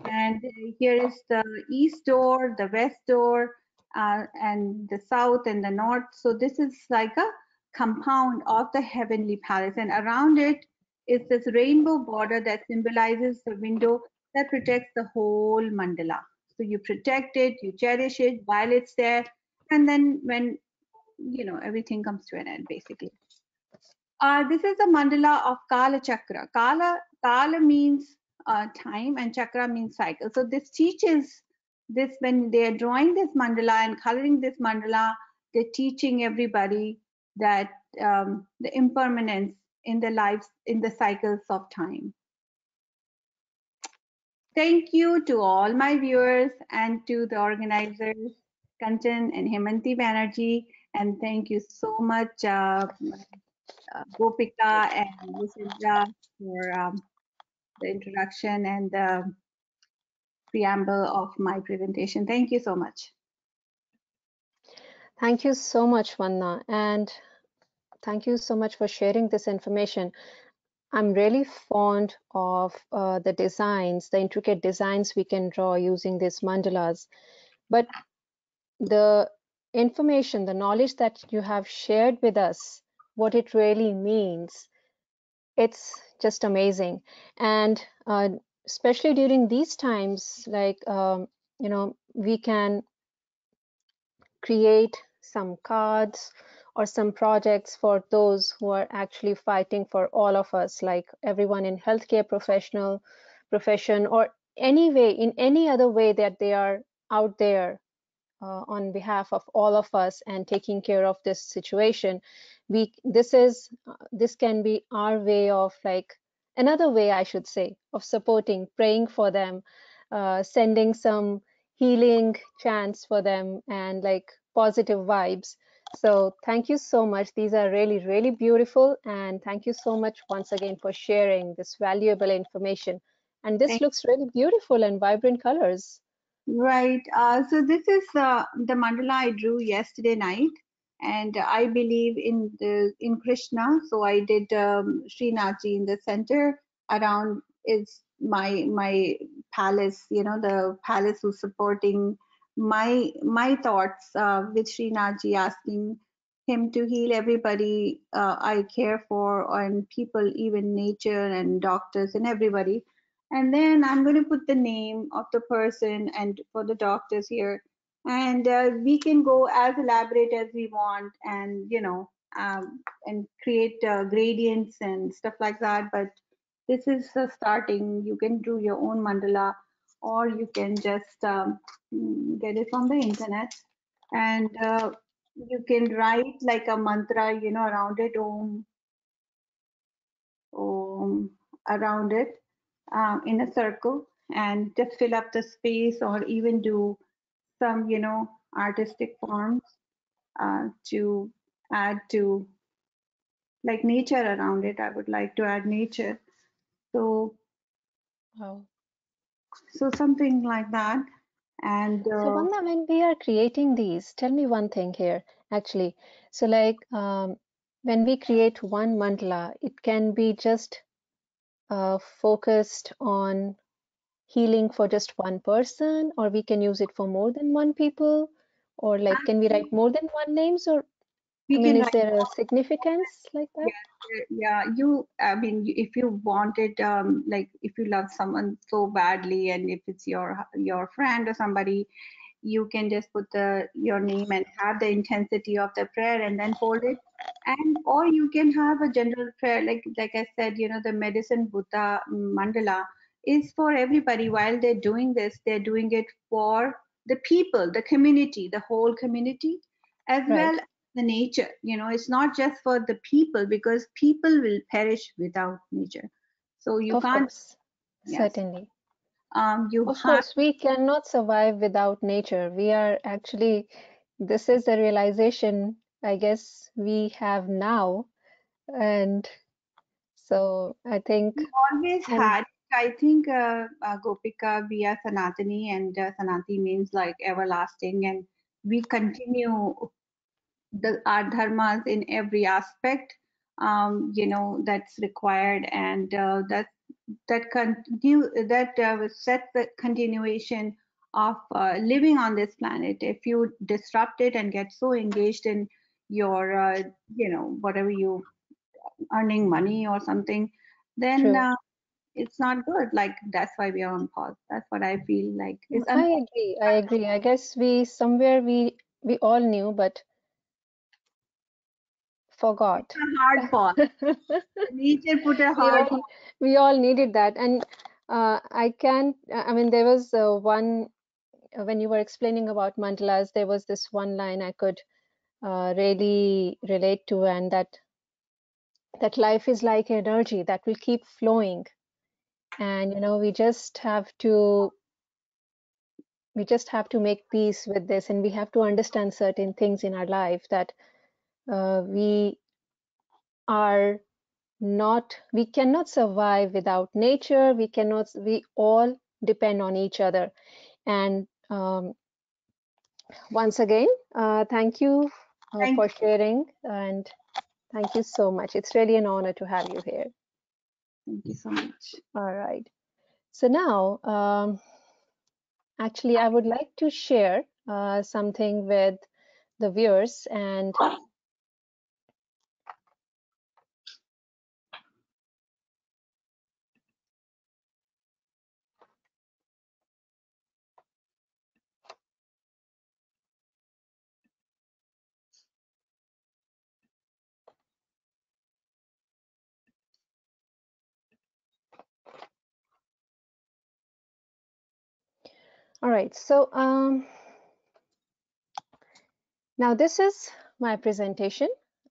And here is the east door, the west door, and the south and the north. So this is like a compound of the heavenly palace, and around it is this rainbow border that symbolizes the window that protects the whole mandala. So you protect it, you cherish it while it's there, and then when everything comes to an end basically. This is the mandala of Kala Chakra. Kala means time and Chakra means cycle. So this teaches this when they are drawing this mandala and coloring this mandala, they're teaching everybody that the impermanence in the lives, in the cycles of time. Thank you to all my viewers and to the organizers, Kanchan and Haimanti Banerjee. And thank you so much, Gopika and Lucilda, for the introduction and the preamble of my presentation. Thank you so much. Thank you so much, Vandana, and thank you so much for sharing this information. I'm really fond of the designs, the intricate designs we can draw using these mandalas. But the information, the knowledge that you have shared with us, what it really means, it's just amazing. And especially during these times, like, we can create some cards or some projects for those who are actually fighting for all of us, like everyone in healthcare profession, or any way, in any other way that they are out there on behalf of all of us and taking care of this situation. This can be our way of, like, another way, I should say, of supporting, praying for them, sending some healing chants for them, and like positive vibes. So thank you so much. These are really, really beautiful, and thank you so much once again for sharing this valuable information. And this looks really beautiful and vibrant colors. Right. So this is the mandala I drew yesterday night, and I believe in Krishna. So I did Srinathji in the center. Around is my palace. The palace who's supporting my thoughts with Srinathji, asking him to heal everybody I care for, and people, even nature and doctors and everybody. And then I'm going to put the name of the person and for the doctors here, and we can go as elaborate as we want, and and create gradients and stuff like that. But this is starting. You can do your own mandala, or you can just get it from the internet, and you can write like a mantra, around it, om around it, in a circle, and just fill up the space, or even do some artistic forms to add to, like, nature around it. I would like to add nature, so Wow. something like that. And So Vanda, when we are creating these, tell me one thing here, actually. So like, when we create one mandala, it can be just focused on healing for just one person, or we can use it for more than one people, or like, can we write more than one names, or I we mean, can is write. there a significance like that? Yeah, I mean, if you want it, like if you love someone so badly, and if it's your friend or somebody, you can just put your name and have the intensity of the prayer, and then hold it. And or you can have a general prayer, like I said, the medicine Buddha mandala is for everybody. While they're doing this, they're doing it for the people, the community, the whole community, as well Right. as the nature. It's not just for the people, because people will perish without nature. So you Of can't. course, Yes. certainly. You Of have. course, we cannot survive without nature. We are actually, this is the realization I guess we have now. And so I think, We always and had, I think, Gopika, we are Sanatani, and Sanati means like everlasting, and we continue our dharmas in every aspect, that's required, and sets the continuation of living on this planet. If you disrupt it and get so engaged in your, whatever you earning money or something, then true. it's not good. Like, that's why we are on pause. That's what I feel like. It's I agree. I agree. I guess we somewhere we all knew, but forgot. A hard pause. Nature put a hard pause. We all needed that. And I can't, I mean, there was one, when you were explaining about mandalas, there was this one line I could really relate to, and that life is like energy that will keep flowing. And, we just have to make peace with this, and we have to understand certain things in our life, that we cannot survive without nature. We all depend on each other. And once again, thank you for sharing, and thank you so much. It's really an honor to have you here. Thank you so much. All right. So now, actually, I would like to share something with the viewers. And all right, so now this is my presentation,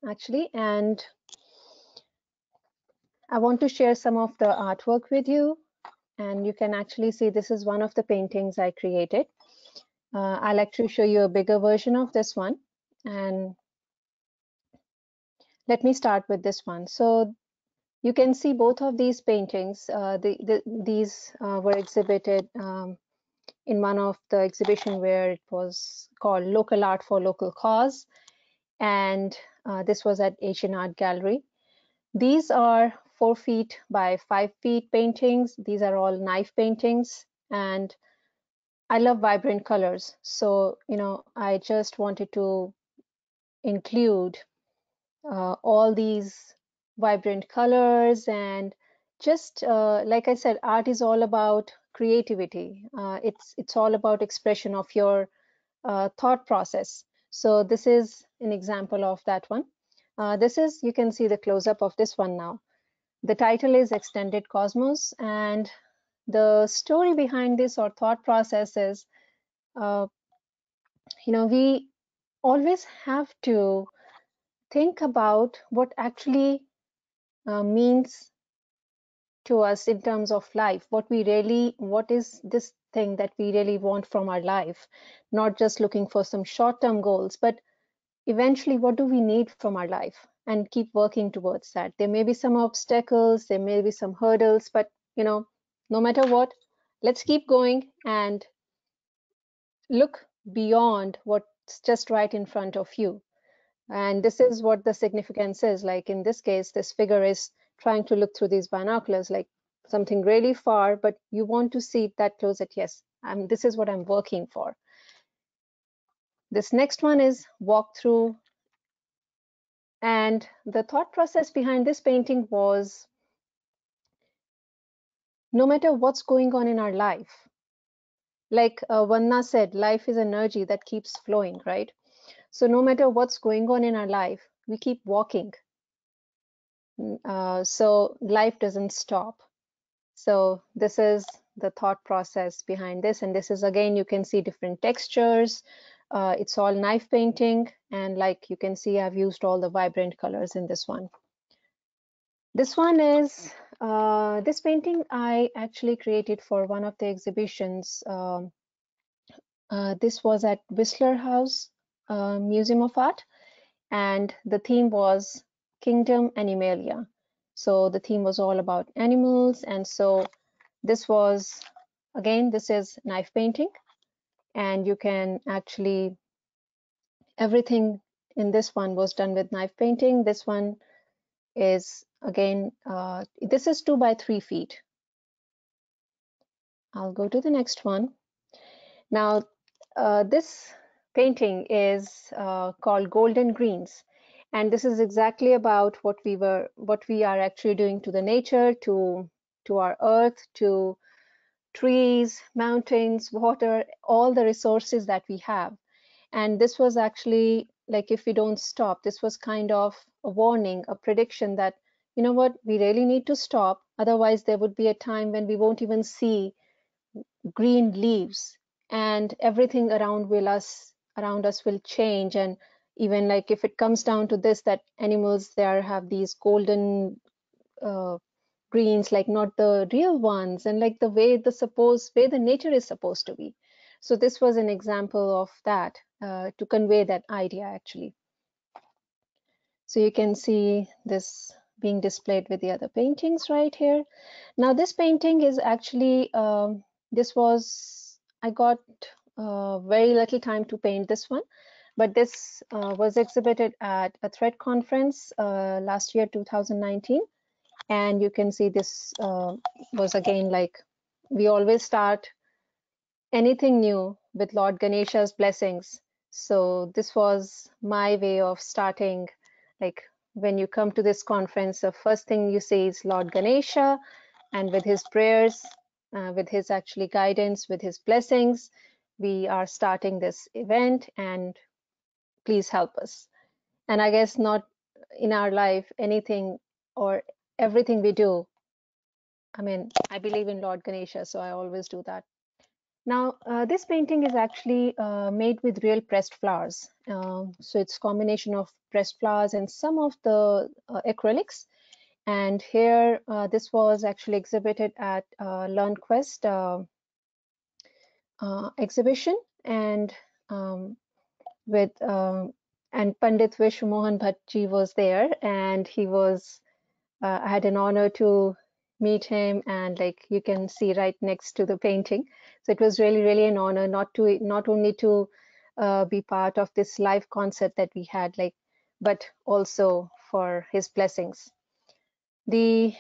actually, and I want to share some of the artwork with you. And you can actually see this is one of the paintings I created. I'll actually show you a bigger version of this one. And let me start with this one. So you can see both of these paintings. These were exhibited in one of the exhibition where it was called Local Art for Local Cause. And this was at Asian Art Gallery. These are 4 feet by 5 feet paintings. These are all knife paintings. And I love vibrant colors. So, I just wanted to include all these vibrant colors. And just like I said, art is all about creativity. It's all about expression of your thought process. So this is an example of that one. You can see the close-up of this one now. The title is Extended Cosmos, and the story behind this, or thought process, is we always have to think about what actually means to us in terms of life, what is this thing that we really want from our life, not just looking for some short-term goals, but eventually what do we need from our life, and keep working towards that. There may be some obstacles, there may be some hurdles, but no matter what, let's keep going and look beyond what's just right in front of you. And this is what the significance is. Like in this case, this figure is trying to look through these binoculars, like something really far, but you want to see it that close at, yes, this is what I'm working for. This next one is Walk Through. And the thought process behind this painting was, no matter what's going on in our life, like Vandana said, life is energy that keeps flowing, right? So no matter what's going on in our life, we keep walking. So life doesn't stop. So this is the thought process behind this. And this is, again, you can see different textures. It's all knife painting. And like you can see, I've used all the vibrant colors in this one. This one is, this painting I actually created for one of the exhibitions. This was at Whistler House Museum of Art, and the theme was Kingdom Animalia. So the theme was all about animals, and so this was, again, this is knife painting, and you can actually, everything in this one was done with knife painting. This one is, again, this is 2 by 3 feet. I'll go to the next one. Now, this painting is called Golden Greens, and this is exactly about what we are actually doing to the nature, to our earth, to trees, mountains, water, all the resources that we have. And this was actually like if we don't stop, this was kind of a warning, a prediction that, you know what, we really need to stop. Otherwise, there would be a time when we won't even see green leaves, and everything around us will change. And even like if it comes down to this, that animals there have these golden uh, greens, like not the real ones, and like the way the nature is supposed to be. So this was an example of that, to convey that idea actually. So you can see this being displayed with the other paintings right here. Now this painting is actually, I got very little time to paint this one, but this was exhibited at a thread conference last year, 2019. And you can see this was again, like we always start anything new with Lord Ganesha's blessings. So this was my way of starting. Like when you come to this conference, the first thing you say is Lord Ganesha, and with his prayers, with his actually guidance, with his blessings, we are starting this event, and please help us. And I guess not in our life, anything or everything we do, I mean, I believe in Lord Ganesha, so I always do that. Now, this painting is actually made with real pressed flowers. So it's combination of pressed flowers and some of the acrylics. And here, this was actually exhibited at LearnQuest exhibition, and with and Pandit Vishwa Mohan Bhattji was there, and he was I had an honor to meet him, and like you can see right next to the painting. So it was really, really an honor not only to be part of this live concert that we had, like, but also for his blessings. These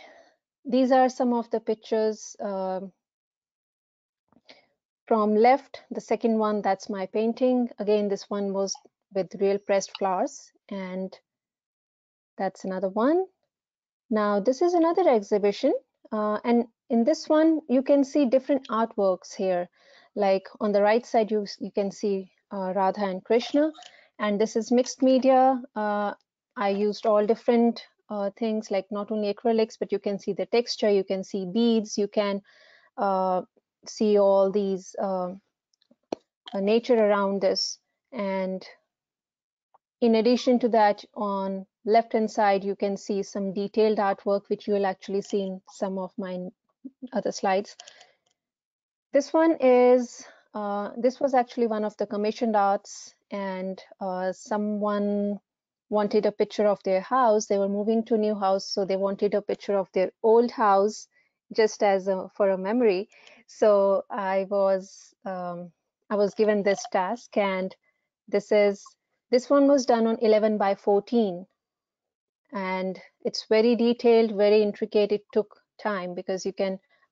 are some of the pictures from left. The second one, that's my painting. Again, this one was with real pressed flowers, and that's another one. Now, this is another exhibition, and in this one, you can see different artworks here. Like on the right side, you can see Radha and Krishna, and this is mixed media. I used all different things, like not only acrylics, but you can see the texture, you can see beads, you can see all these nature around this. And in addition to that, on left hand side, you can see some detailed artwork, which you will actually see in some of my other slides. This one is, this was actually one of the commissioned arts, and someone wanted a picture of their house. They were moving to a new house, so they wanted a picture of their old house, just as for a memory. So I was given this task, and this one was done on 11 by 14, and it's very detailed, very intricate. It took time because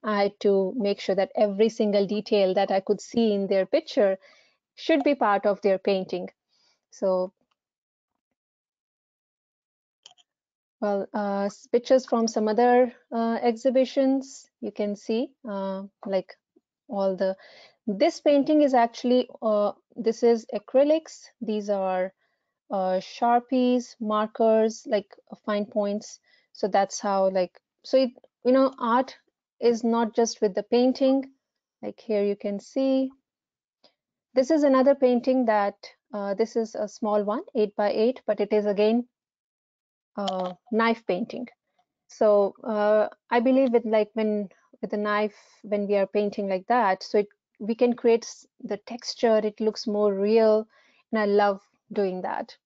I had to make sure that every single detail that I could see in their picture should be part of their painting. So, well, pictures from some other exhibitions, you can see, like this painting is actually, this is acrylics. These are Sharpies, markers, like fine points. So that's how, like, so art is not just with the painting. Like here you can see, this is another painting that, this is a small one, 8 by 8, but it is again knife painting. So I believe with with a knife, when we are painting like that, so we can create the texture, it looks more real, and I love doing that.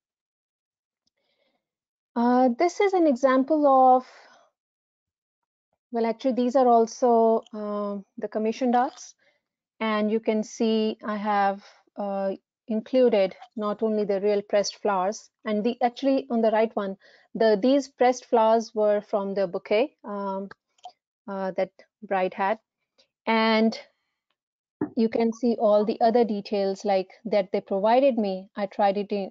This is an example of, well, actually, these are also the commissioned arts. And you can see I have included not only the real pressed flowers, and actually on the right one, these pressed flowers were from the bouquet that bride had. And you can see all the other details like that they provided me. I tried to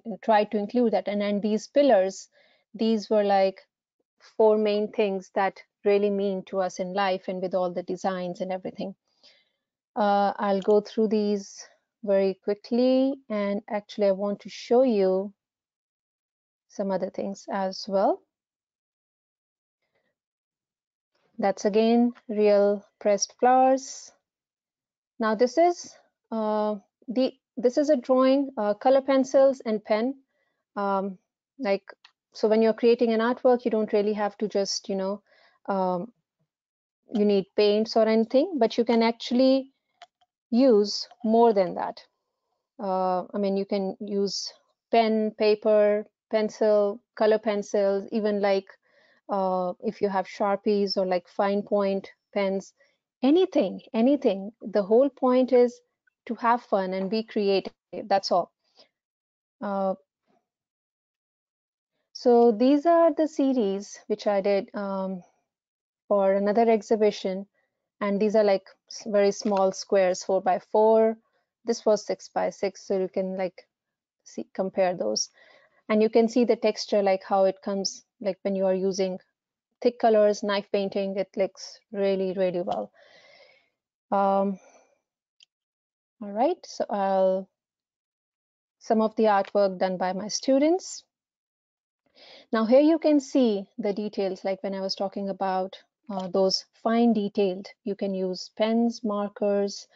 include that. And then these pillars, these were like 4 main things that really mean to us in life, and with all the designs and everything. I'll go through these very quickly, and actually I want to show you some other things as well. That's again real pressed flowers. Now this is this is a drawing, color pencils and pen. Like, so when you're creating an artwork, you don't really have to just, you know, you need paints or anything, but you can actually use more than that. I mean, you can use pen, paper, pencil, color pencils, even like if you have Sharpies or like fine point pens, anything. The whole point is to have fun and be creative. That's all. So these are the series which I did for another exhibition, and these are like very small squares, 4 by 4. This was 6 by 6, so you can like see, compare those, and you can see the texture, like how it comes, like when you are using thick colors, knife painting, it looks really, really well. All right, so some of the artwork done by my students. Now here you can see the details, like when I was talking about those fine detailed. You can use pens, markers,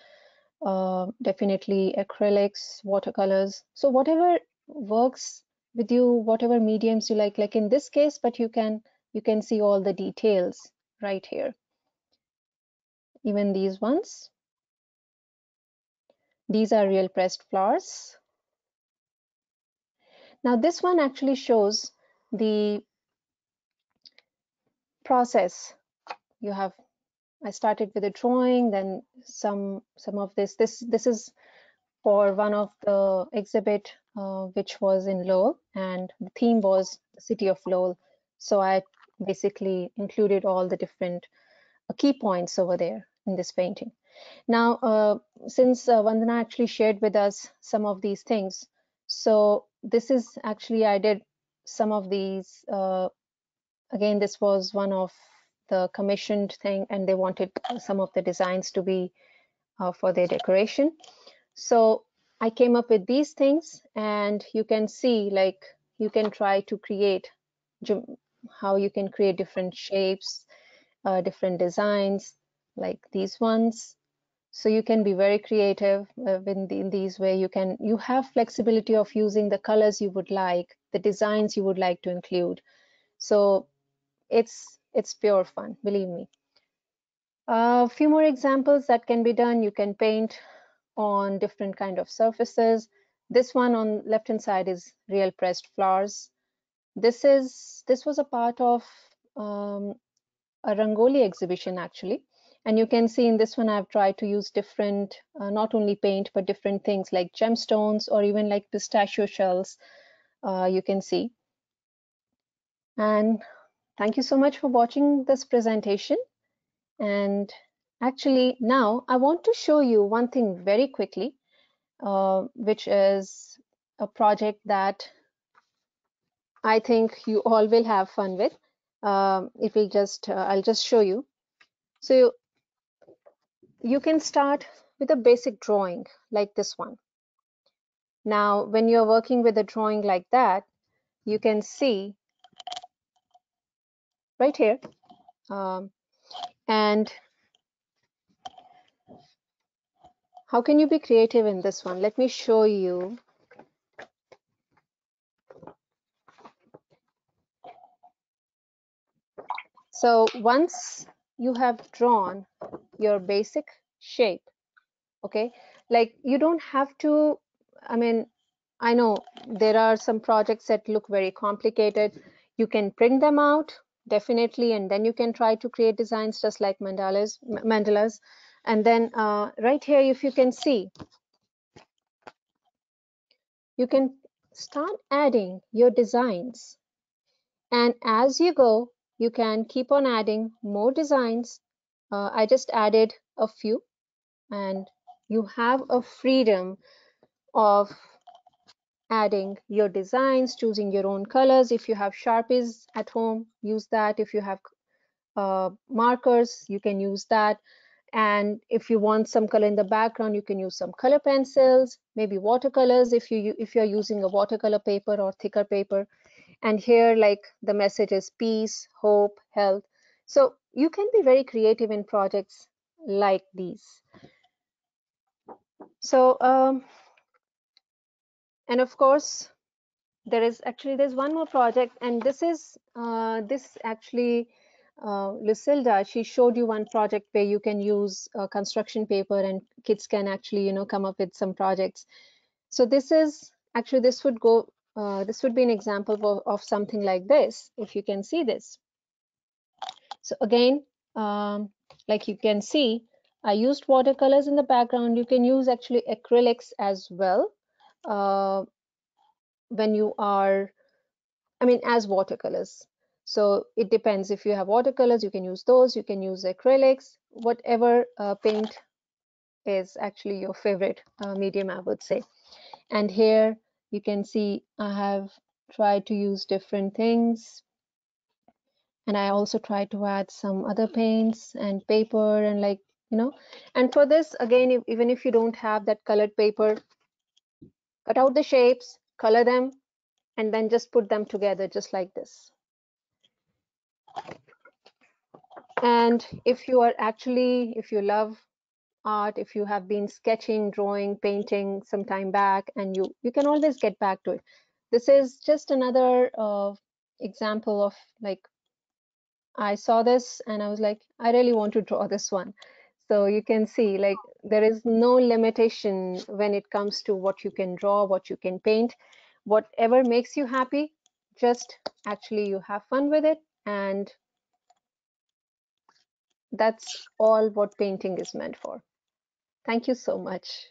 definitely acrylics, watercolors. So whatever works with you, whatever mediums you like in this case, but you can see all the details right here. Even these ones. These are real pressed flowers. Now this one actually shows the process. You have, I started with a drawing, then some of this is for one of the exhibit which was in Lowell, and the theme was the city of Lowell. So I basically included all the different key points over there in this painting. Now, since Vandana actually shared with us some of these things, so this is actually, I did some of these. Again, this was one of the commissioned thing, and they wanted some of the designs to be for their decoration. So I came up with these things, and you can see, like, you can try to create how you can create different shapes, different designs, like these ones. So you can be very creative in these way. You have flexibility of using the colors you would like, the designs you would like to include. So it's pure fun, believe me. A few more examples that can be done. You can paint on different kind of surfaces. This one on left hand side is real pressed flowers. This was a part of a Rangoli exhibition actually, and you can see in this one I've tried to use different not only paint but different things like gemstones or even like pistachio shells. You can see. And thank you so much for watching this presentation. And actually now I want to show you one thing very quickly, which is a project that I think you all will have fun with. If we just, I'll just show you. So you can start with a basic drawing like this one. Now, when you're working with a drawing like that, you can see right here. And how can you be creative in this one? Let me show you. So once you have drawn your basic shape, okay, like you don't have to, I mean, I know there are some projects that look very complicated. You can print them out, definitely, and then you can try to create designs just like mandalas. And then right here, if you can see, you can start adding your designs. And as you go, you can keep on adding more designs. I just added a few, and you have a freedom of adding your designs, choosing your own colors. If you have Sharpies at home, use that. If you have markers, you can use that. And if you want some color in the background, you can use some color pencils, maybe watercolors if you're using a watercolor paper or thicker paper. And here, like, the message is peace, hope, health. So you can be very creative in projects like these. So, and of course, there's one more project, and this is this actually Lucilda, she showed you one project where you can use construction paper and kids can actually, come up with some projects. So this is actually, this would be an example of something like this, if you can see this. So again, like you can see, I used watercolors in the background. You can use actually acrylics as well when you are, as watercolors. So it depends. If you have watercolors, you can use those. You can use acrylics, whatever paint is actually your favorite medium, I would say. And here you can see I have tried to use different things. And I also tried to add some other paints and paper and and for this, again, even if you don't have that colored paper, cut out the shapes, color them, and then just put them together just like this. And if you love art, if you have been sketching, drawing, painting some time back, and you can always get back to it. This is just another example of, like, I saw this and I was like, I really want to draw this one. So you can see, like, there is no limitation when it comes to what you can draw, what you can paint. Whatever makes you happy, just actually you have fun with it, and that's all what painting is meant for. Thank you so much.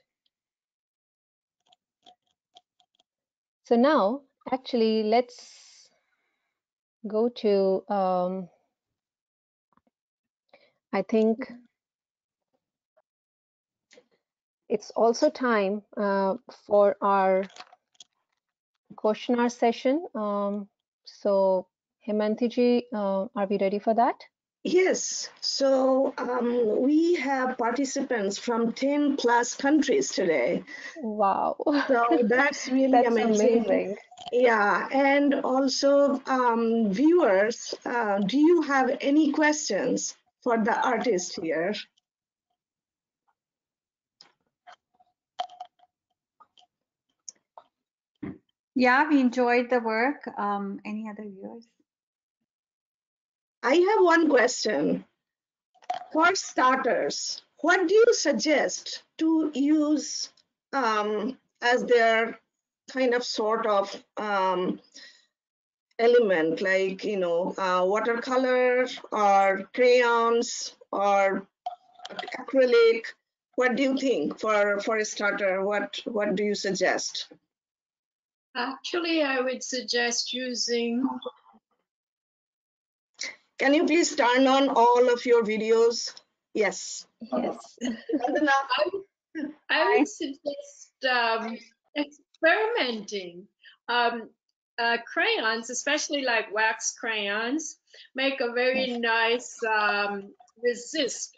So now, actually, let's go to, I think it's also time for our question-hour session. So, Haimanti ji, are we ready for that? Yes, so we have participants from 10 plus countries today. Wow. So that's really That's amazing. Yeah, and also viewers, do you have any questions for the artist here? Yeah, we enjoyed the work. Any other viewers? I have one question. For starters, what do you suggest to use as their kind of sort of element, like, watercolor or crayons or acrylic? What do you think for a starter? What do you suggest? Actually, I would suggest using. Can you please turn on all of your videos? Yes. Yes. Vandana. I would suggest experimenting. Crayons, especially like wax crayons, make a very nice resist.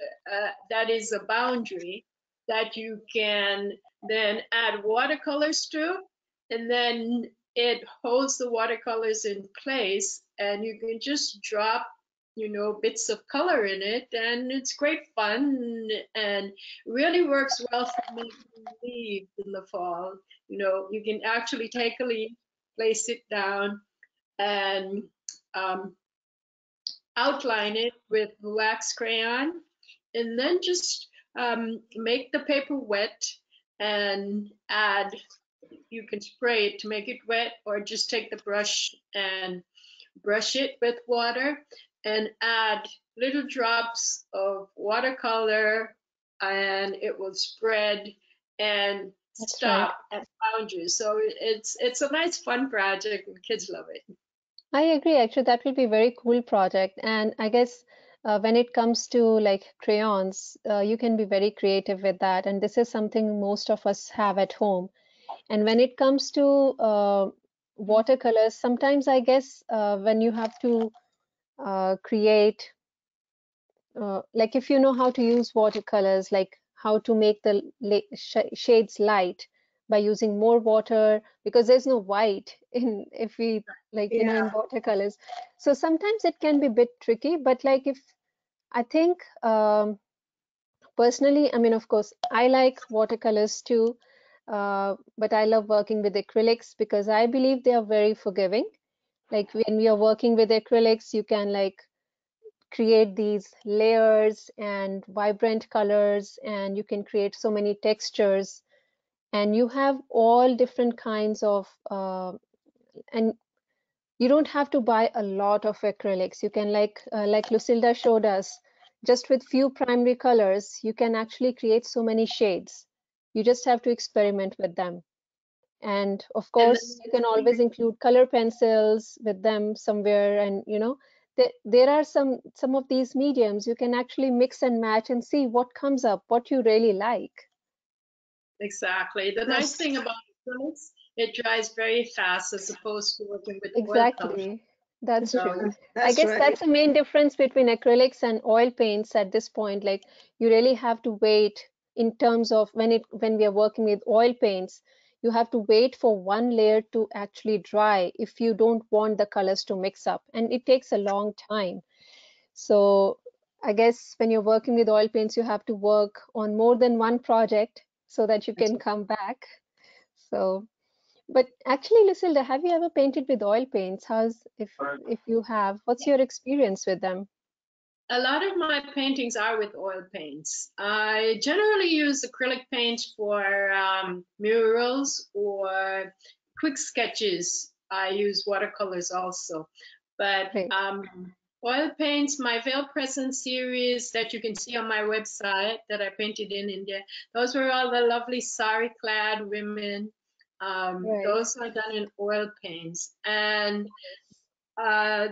That is a boundary that you can then add watercolors to, and then it holds the watercolors in place, and you can just drop, bits of color in it, and it's great fun and really works well for making leaves in the fall. You can actually take a leaf, place it down, and um, outline it with wax crayon, and then just make the paper wet and add. You can spray it to make it wet, or just take the brush and brush it with water and add little drops of watercolor, and it will spread and That's stop at boundaries. So it's a nice fun project and kids love it. I agree. Actually, that will be a very cool project. And I guess when it comes to like crayons, you can be very creative with that. And this is something most of us have at home. And when it comes to watercolors, sometimes I guess when you have to create, like if you know how to use watercolors, like how to make the shades light, by using more water, because there's no white in, if we like, you know, in watercolors. So sometimes it can be a bit tricky, but like if I think personally, I mean, of course, I like watercolors too, but I love working with acrylics because I believe they are very forgiving. Like when we are working with acrylics, you can like create these layers and vibrant colors, and you can create so many textures, and you have all different kinds of and you don't have to buy a lot of acrylics. You can like Lucilda showed us, just with few primary colors, you can actually create so many shades. You just have to experiment with them. And of And course, you can always include color pencils with them somewhere. And you know, there are some of these mediums you can actually mix and match and see what comes up, what you really like. exactly. The nice thing about acrylics, it dries very fast as opposed to working with oil color. Exactly. That's true. I That's guess right. that's the main difference between acrylics and oil paints at this point. Like you really have to wait in terms of when we are working with oil paints, you have to wait for one layer to actually dry if you don't want the colors to mix up, and it takes a long time. So I guess when you're working with oil paints, you have to work on more than one project so that you can come back. So but actually, Lucilda, have you ever painted with oil paints? If you have, what's your experience with them? A lot of my paintings are with oil paints. I generally use acrylic paint for murals or quick sketches. I use watercolors also. But Great. oil paints, my Veil Present series that you can see on my website that I painted in India, those were all the lovely sari-clad women. Right. Those are done in oil paints. And uh,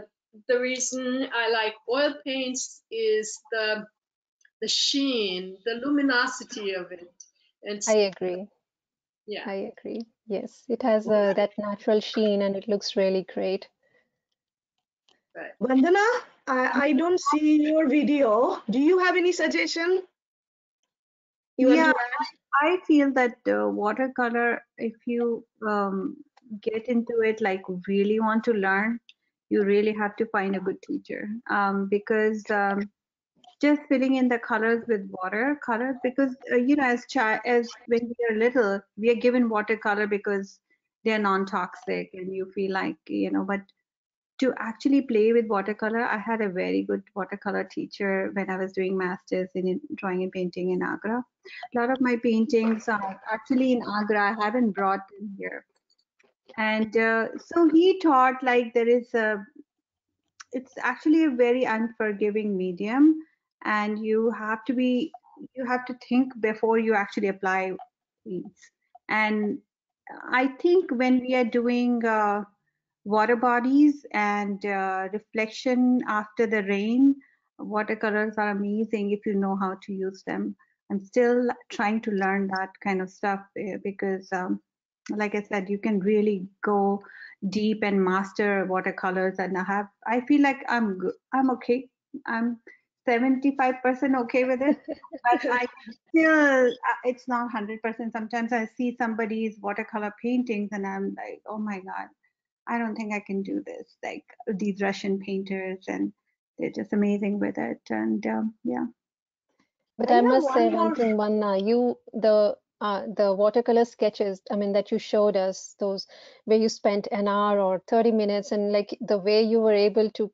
the reason I like oil paints is the sheen, the luminosity of it. And I agree. yeah, I agree. Yes, it has that natural sheen and it looks really great. right. Vandana, I don't see your video. Do you have any suggestion you want Yeah, to add? I feel that watercolor, if you get into it, like really want to learn, you really have to find a good teacher. Because just filling in the colors with watercolors, because you know, as when we are little, we are given watercolor because they are non-toxic, and you feel like, you know, but to actually play with watercolor, I had a very good watercolor teacher when I was doing masters in drawing and painting in Agra. A lot of my paintings are actually in Agra. I haven't brought them here. And so he taught like there is a, it's actually a very unforgiving medium, and you have to think before you actually apply paints. And I think when we are doing water bodies and reflection after the rain, watercolors are amazing if you know how to use them. I'm still trying to learn that kind of stuff because like I said, you can really go deep and master watercolors. And I feel like I'm good. I'm okay. I'm 75% okay with it, but I still, it's not 100%. Sometimes I see somebody's watercolor paintings and I'm like, oh my God, I don't think I can do this. Like these Russian painters, and they're just amazing with it. And yeah. But I I have must say one one more. thing, Vanna, the watercolor sketches, I mean, that you showed us, those where you spent an hour or 30 minutes, and like the way you were able to,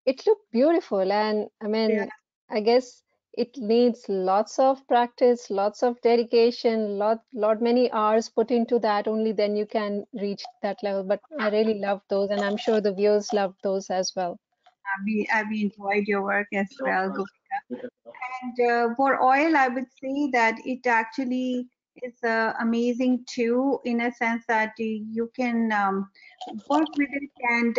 it looked beautiful. And I Yeah, mean, I guess it needs lots of practice, lots of dedication, lot many hours put into that. Only then you can reach that level. But I really love those, and I'm sure the viewers love those as well. We enjoyed your work as well, Gopika. And for oil, I would say that it actually is amazing too, in a sense that you can work with it and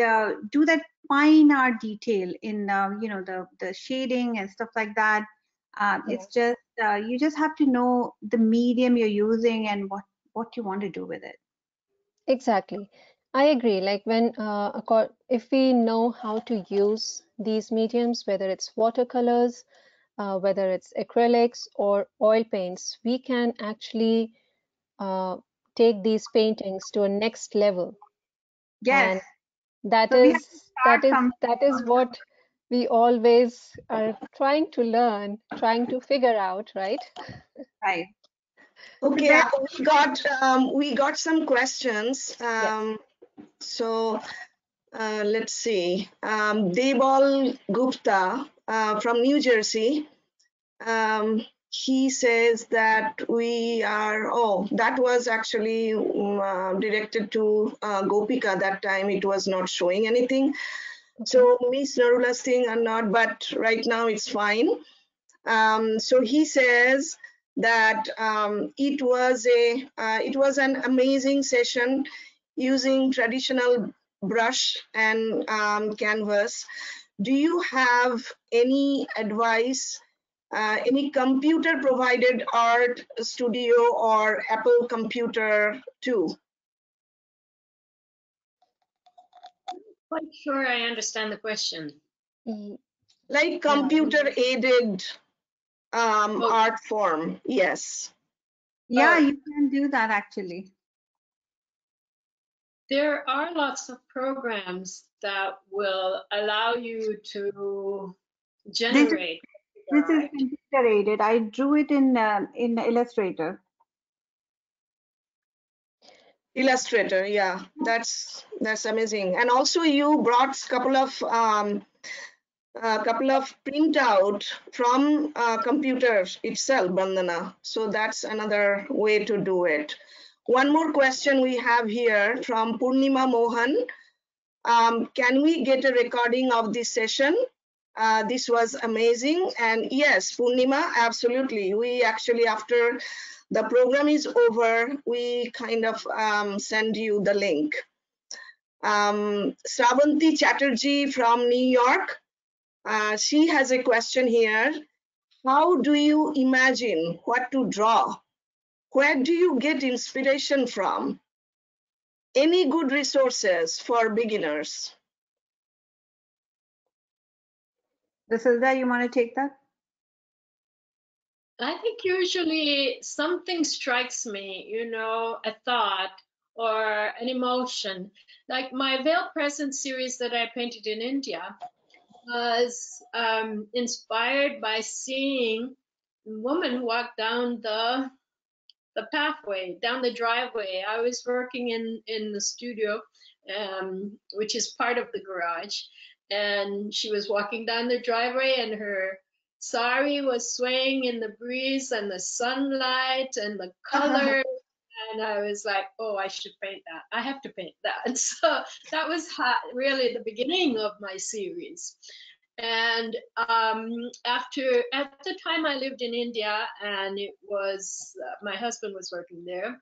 do that fine art detail in you know, the shading and stuff like that. Yeah. It's just you just have to know the medium you're using and what you want to do with it. Exactly. I agree. Like when, if we know how to use these mediums, whether it's watercolors, whether it's acrylics or oil paints, we can actually take these paintings to a next level. Yes. And that So we have is to start from that is what we always are trying to learn, trying to figure out, right? right. Okay, then, we got some questions. Yes. So let's see. Debal Gupta from New Jersey. He says that we are. Oh, that was actually directed to Gopika. That time it was not showing anything. So Miss Narula's thing or not, but right now it's fine. So he says that it was an amazing session using traditional brush and canvas. Do you have any advice, any computer provided art studio or Apple computer too? Quite sure I understand the question. Like Yeah. computer aided Oh, art form, yes. yeah, you can do that actually. there are lots of programs that will allow you to This generate this is art. computer aided. I drew it in Illustrator. Illustrator, yeah, that's amazing. And also you brought couple of printout from computers itself, Vandana. So that's another way to do it. One more question we have here from Purnima Mohan. Can we get a recording of this session? This was amazing. And yes, Purnima, absolutely. We actually, after the program is over, we kind of send you the link. Sravanti Chatterjee from New York, she has a question here. How do you imagine what to draw? Where do you get inspiration from? Any good resources for beginners? Lucilda, you want to take that? I think usually something strikes me, a thought or an emotion. Like my Veil Present series that I painted in India was inspired by seeing a woman walk down the pathway, down the driveway. I was working in the studio, which is part of the garage, and she was walking down the driveway, and her sari was swaying in the breeze and the sunlight and the color. And I was like, oh, I should paint that. I have to paint that. So that was really the beginning of my series. And at the time I lived in India, and it was my husband was working there,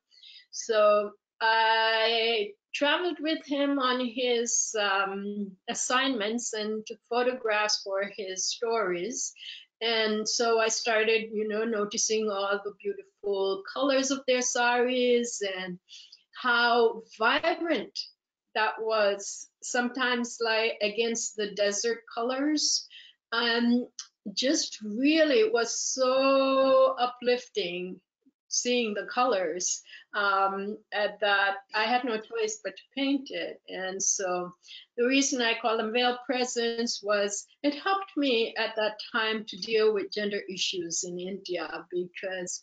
so I traveled with him on his assignments and took photographs for his stories. And so I started, noticing all the beautiful colors of their saris and how vibrant that was, sometimes like against the desert colors. Um, just really, it was so uplifting seeing the colors, that I had no choice but to paint it. And so the reason I call them veil presence was it helped me at that time to deal with gender issues in India, because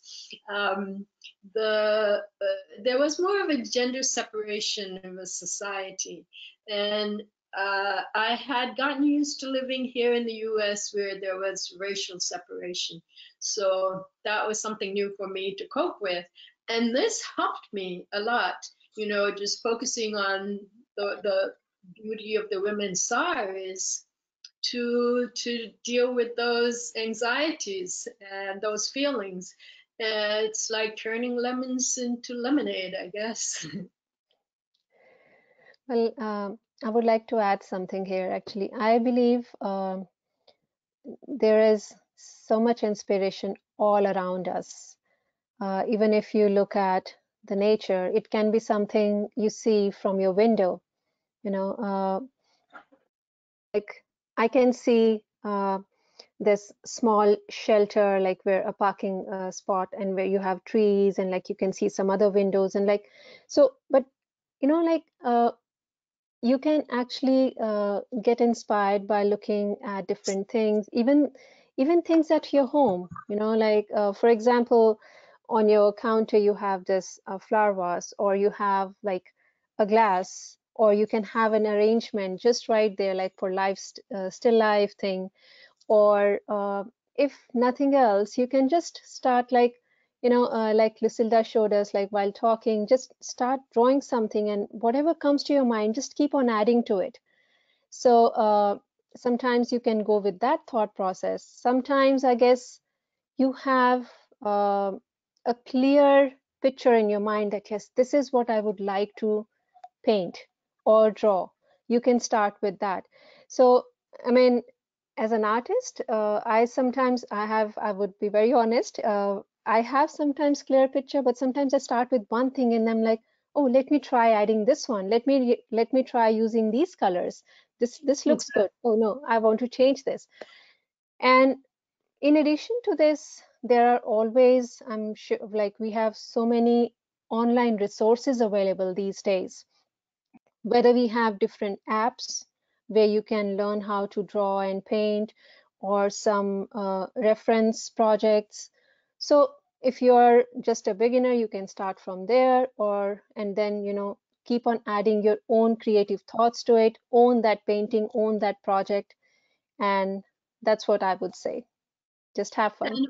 there was more of a gender separation in the society. And I had gotten used to living here in the US where there was racial separation. So that was something new for me to cope with. And this helped me a lot, just focusing on the beauty of the women's saris to deal with those anxieties and those feelings. It's like turning lemons into lemonade, I guess. Well, I would like to add something here. Actually, I believe there is so much inspiration all around us. Even if you look at the nature, it can be something you see from your window. Like I can see this small shelter, like where a parking spot, and where you have trees, and like you can see some other windows, and like so. But you know, like you can actually get inspired by looking at different things, even things at your home. You know, like for example, on your counter you have this flower vase, or you have like a glass, or you can have an arrangement just right there, like for life still life thing. Or if nothing else, you can just start, like like Lucilda showed us, like while talking, just start drawing something, and whatever comes to your mind, just keep on adding to it. So sometimes you can go with that thought process. Sometimes I guess you have uh, a clear picture in your mind that yes, this is what I would like to paint or draw. You can start with that. So I mean, as an artist, I would be very honest, I have sometimes clear picture, but sometimes I start with one thing and I'm like, oh, let me try adding this one, let me try using these colors, this looks good, oh no, I want to change this. And in addition to this, there are always, I'm sure, like we have so many online resources available these days, whether we have different apps where you can learn how to draw and paint, or some reference projects. So if you're just a beginner, you can start from there, or and then keep on adding your own creative thoughts to it, own that painting, own that project. And that's what I would say, just have fun. And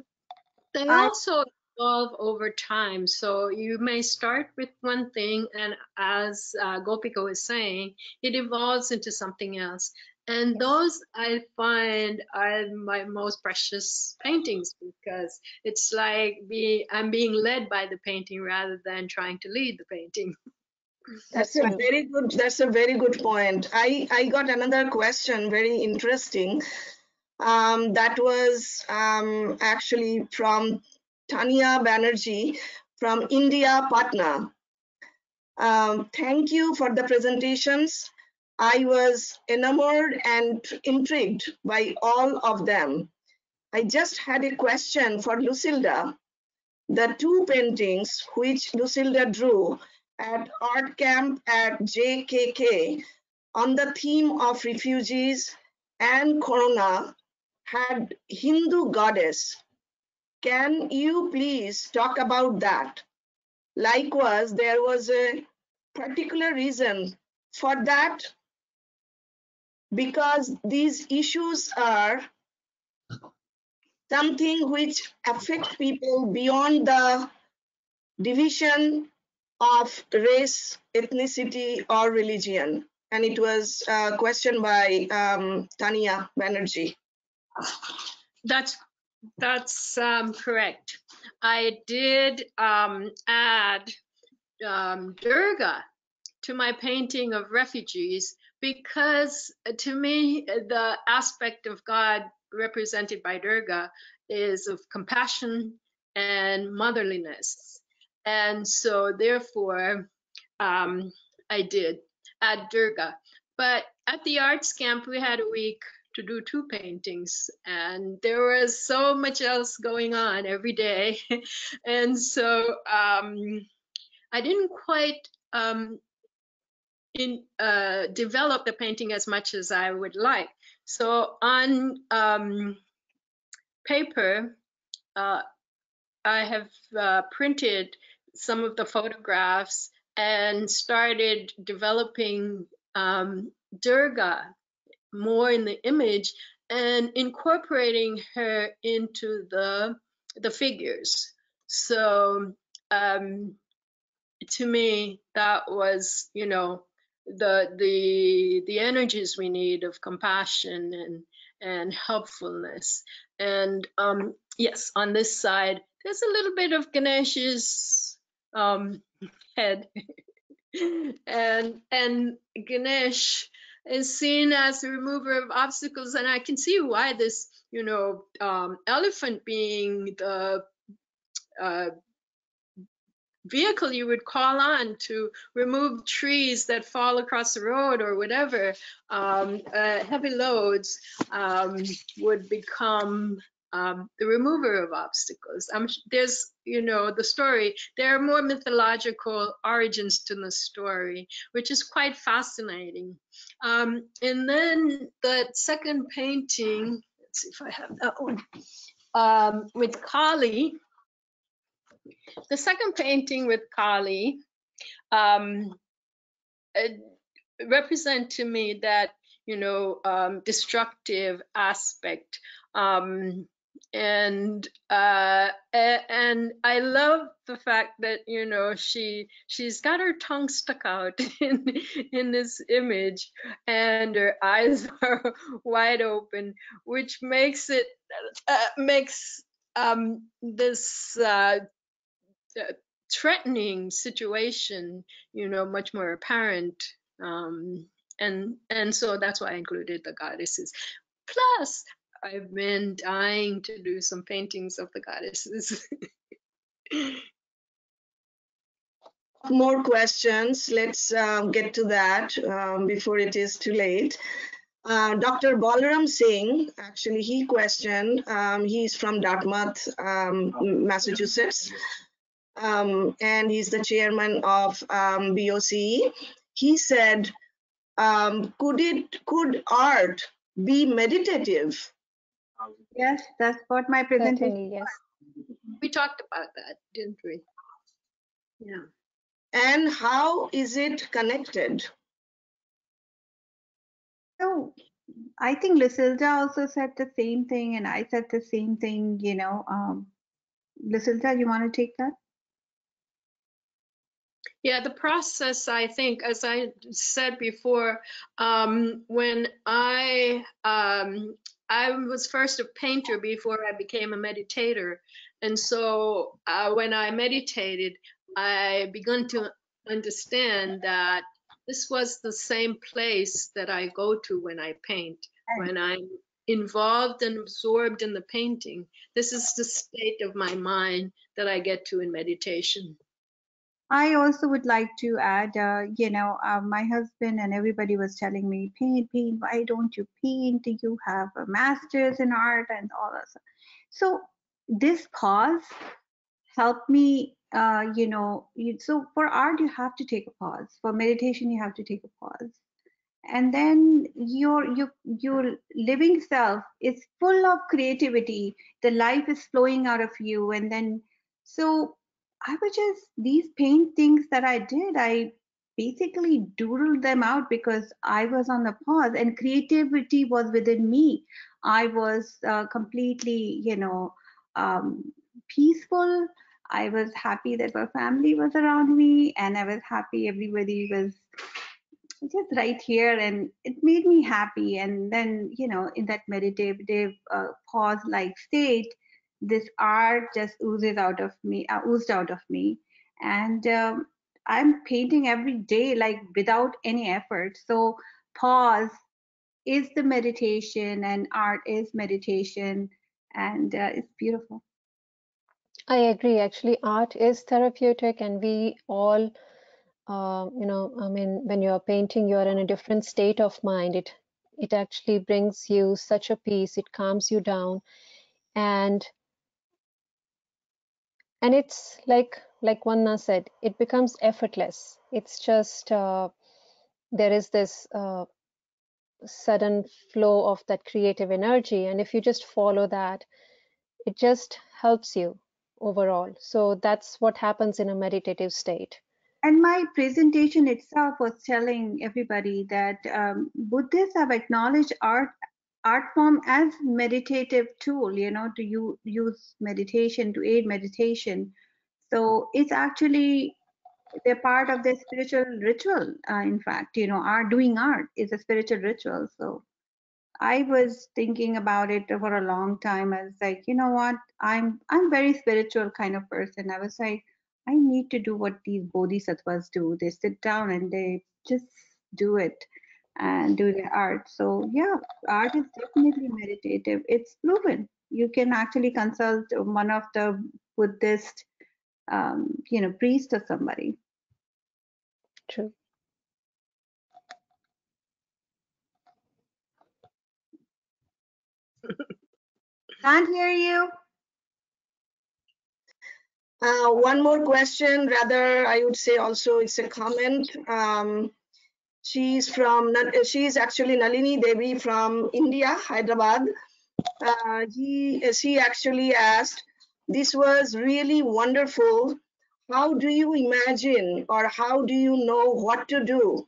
they I also evolve over time. So you may start with one thing, and as Gopika was saying, it evolves into something else. And those I find are my most precious paintings, because it's like I'm being led by the painting rather than trying to lead the painting. That's That's a true. very good. That's a very good point. I got another question, very interesting. That was actually from Tanya Banerjee from India, Patna. Thank you for the presentations. I was enamored and intrigued by all of them. I just had a question for Lucilda. The two paintings which Lucilda drew at art camp at JKK on the theme of refugees and Corona had Hindu goddess. Can you please talk about that? Likewise, there was a particular reason for that, because these issues are something which affect people beyond the division of race, ethnicity, or religion. And it was a question by Tanya Banerjee. That's correct. I did add Durga to my painting of refugees, because to me the aspect of God represented by Durga is of compassion and motherliness, and so therefore I did add Durga. But at the arts camp we had a week to do two paintings, and there was so much else going on every day and so I didn't quite develop the painting as much as I would like. So on paper, I have printed some of the photographs and started developing Durga more in the image and incorporating her into the figures. So to me, that was, the energies we need of compassion and helpfulness. And yes, on this side, there's a little bit of Ganesh's head, and Ganesh is seen as the remover of obstacles, and I can see why this, elephant being the vehicle you would call on to remove trees that fall across the road or whatever, heavy loads would become the remover of obstacles. There's, you know, the story, there are more mythological origins to the story, which is quite fascinating. And then the second painting, let's see if I have that one, with Kali. The second painting with Kali represent to me that, you know, destructive aspect. And I love the fact that, you know, she's got her tongue stuck out in this image, and her eyes are wide open, which makes it makes this threatening situation, you know, much more apparent. And so that's why I included the goddesses. Plus, I've been dying to do some paintings of the goddesses. More questions. Let's get to that before it is too late. Dr. Balaram Singh, actually, he questioned, he's from Dartmouth, Massachusetts, and he's the chairman of BoCE. He said, could art be meditative? Yes, that's what my presentation. Certainly, yes. We talked about that, didn't we? Yeah. And how is it connected? So I think Lucilda also said the same thing, and I said the same thing, you know. Lucilda, you want to take that? Yeah, the process, I think, as I said before, when I was first a painter before I became a meditator. And so when I meditated, I began to understand that this was the same place that I go to when I paint, when I'm involved and absorbed in the painting. This is the state of my mind that I get to in meditation. I also would like to add, you know, my husband and everybody was telling me, paint, paint, why don't you paint? You have a master's in art and all that stuff. So this pause helped me, you know, so for art, you have to take a pause. For meditation, you have to take a pause. And then your living self is full of creativity. The life is flowing out of you. And then, so I was just, these paintings that I did, I basically doodled them out because I was on the pause and creativity was within me. I was completely, you know, peaceful. I was happy that my family was around me, and I was happy everybody was just right here, and it made me happy. And then, you know, in that meditative pause like state, this art just oozes out of me, oozed out of me. And I'm painting every day, like without any effort. So pause is the meditation, and art is meditation, and it's beautiful. I agree. Actually, art is therapeutic, and we all, you know, I mean, when you are painting, you are in a different state of mind. It actually brings you such a peace. It calms you down, and it's like Vanna said, it becomes effortless. It's just there is this sudden flow of that creative energy, and if you just follow that, it just helps you overall. So that's what happens in a meditative state. And my presentation itself was telling everybody that Buddhists have acknowledged art form as meditative tool, you know, to use meditation to aid meditation. So it's actually, they're part of their spiritual ritual. In fact, you know, doing art is a spiritual ritual. So I was thinking about it for a long time. I was like, you know what? I'm very spiritual kind of person. I was like, I need to do what these bodhisattvas do. They sit down and they just do it and do their art. So yeah, art is definitely meditative. It's proven. You can actually consult one of the Buddhist priest or somebody. True. Can't hear you. One more question, rather, I would say also it's a comment. She's actually Nalini Devi from India, Hyderabad. She actually asked, this was really wonderful. How do you imagine, or how do you know what to do?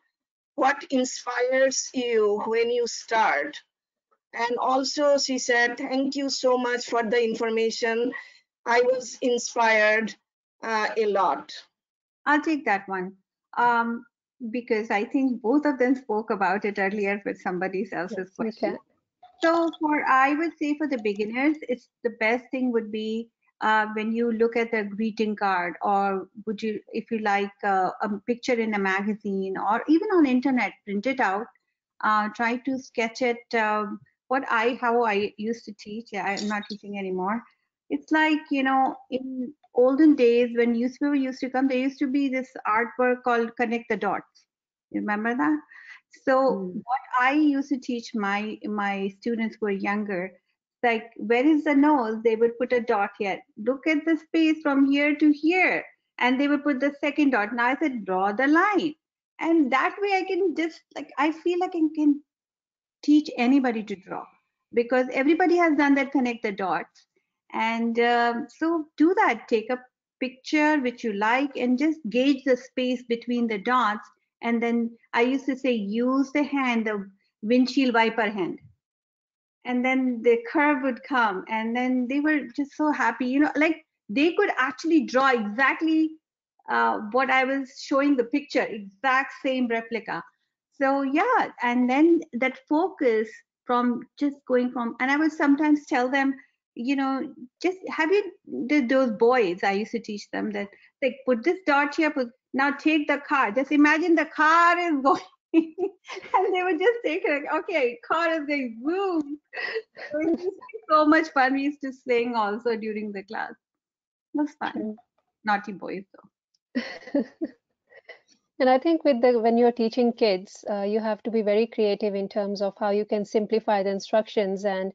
What inspires you when you start? And also she said, thank you so much for the information. I was inspired a lot. I'll take that one, because I think both of them spoke about it earlier with somebody else's Yes, you question. can. So I would say for the beginners, it's the best thing would be when you look at a greeting card, or would you, if you like, a picture in a magazine or even on internet, print it out. Try to sketch it. How I used to teach. I'm not teaching anymore. It's like, in olden days when newspaper used to come, there used to be this artwork called Connect the Dots. You remember that? So what I used to teach my students who were younger, like, where is the nose? They would put a dot here. Look at the space from here to here, and they would put the second dot. Now I said, draw the line, and that way I can just, like, I feel like I can teach anybody to draw, because everybody has done that, connect the dots. And so do that, take a picture which you like and just gauge the space between the dots. And then I used to say, use the hand, the windshield wiper hand, and then the curve would come, and then they were just so happy, like they could actually draw exactly what I was showing the picture, exact same replica. So yeah, and then that focus from just going from, and I would sometimes tell them, just have you did those boys, I used to teach them that, like, put this dot here, now take the car, just imagine the car is going and they would just take it, like, okay, car is going boom. So it used to be so much fun. We used to sing also during the class. It was fun. True. Naughty boys though. And I think when you're teaching kids, you have to be very creative in terms of how you can simplify the instructions, and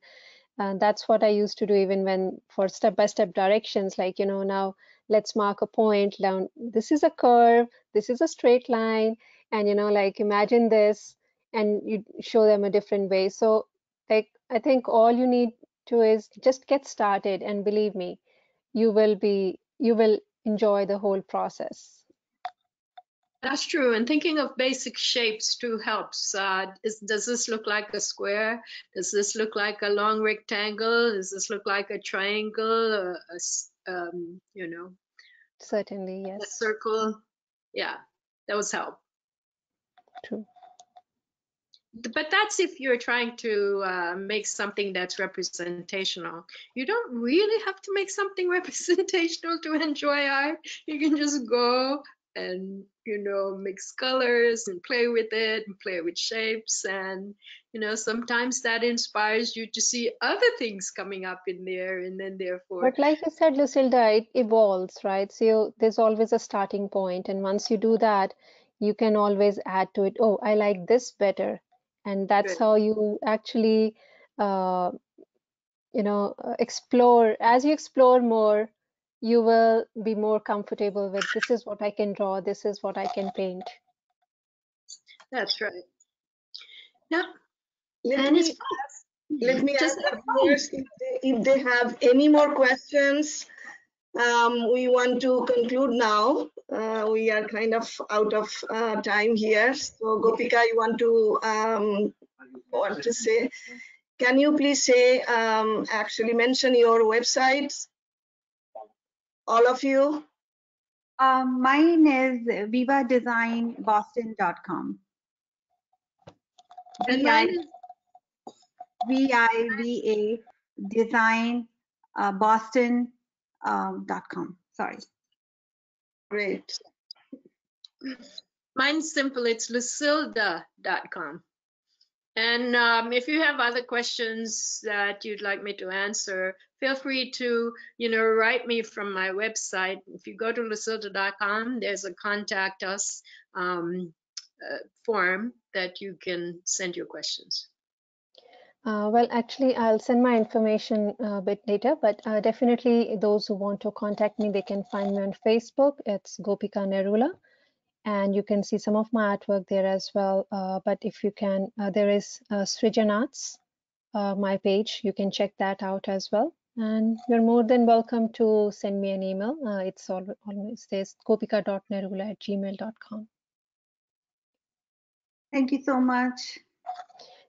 that's what I used to do even when for step-by-step directions, like, now let's mark a point down. This is a curve, this is a straight line, and like imagine this, and you show them a different way. So like I think all you need to is just get started, and believe me, you will enjoy the whole process. That's true. And thinking of basic shapes too helps. Does this look like a square? Does this look like a long rectangle? Does this look like a triangle? Certainly, A yes. circle? Yeah, those help. True. But that's if you're trying to make something that's representational. You don't really have to make something representational to enjoy art. You can just go and mix colors and play with it and play with shapes, and sometimes that inspires you to see other things coming up in there, and then therefore But like you said, Lucilda, it evolves, right? So there's always a starting point, and once you do that, you can always add to it. Oh, I like this better, and that's how you actually, uh, explore. As you explore more, you will be more comfortable with this is what I can draw, this is what I can paint. that's right. Yeah. Let And me just ask the viewers if they have any more questions. We want to conclude now. We are kind of out of time here. So Gopika, you want to say? Can you please say, actually mention your websites, all of you? Mine is vivadesignboston.com. and mine is VIVA design Boston.com. Sorry. Great. mine's simple. It's lucilda.com. And if you have other questions that you'd like me to answer, feel free to, write me from my website. If you go to lucilda.com, there's a contact us form that you can send your questions. Well, actually, I'll send my information a bit later, but definitely those who want to contact me, they can find me on Facebook. It's Gopika Narula, and you can see some of my artwork there as well. But if you can, there is Srijan Arts, my page. You can check that out as well. And you're more than welcome to send me an email. It's always says gopika.narula@gmail.com. Thank you so much.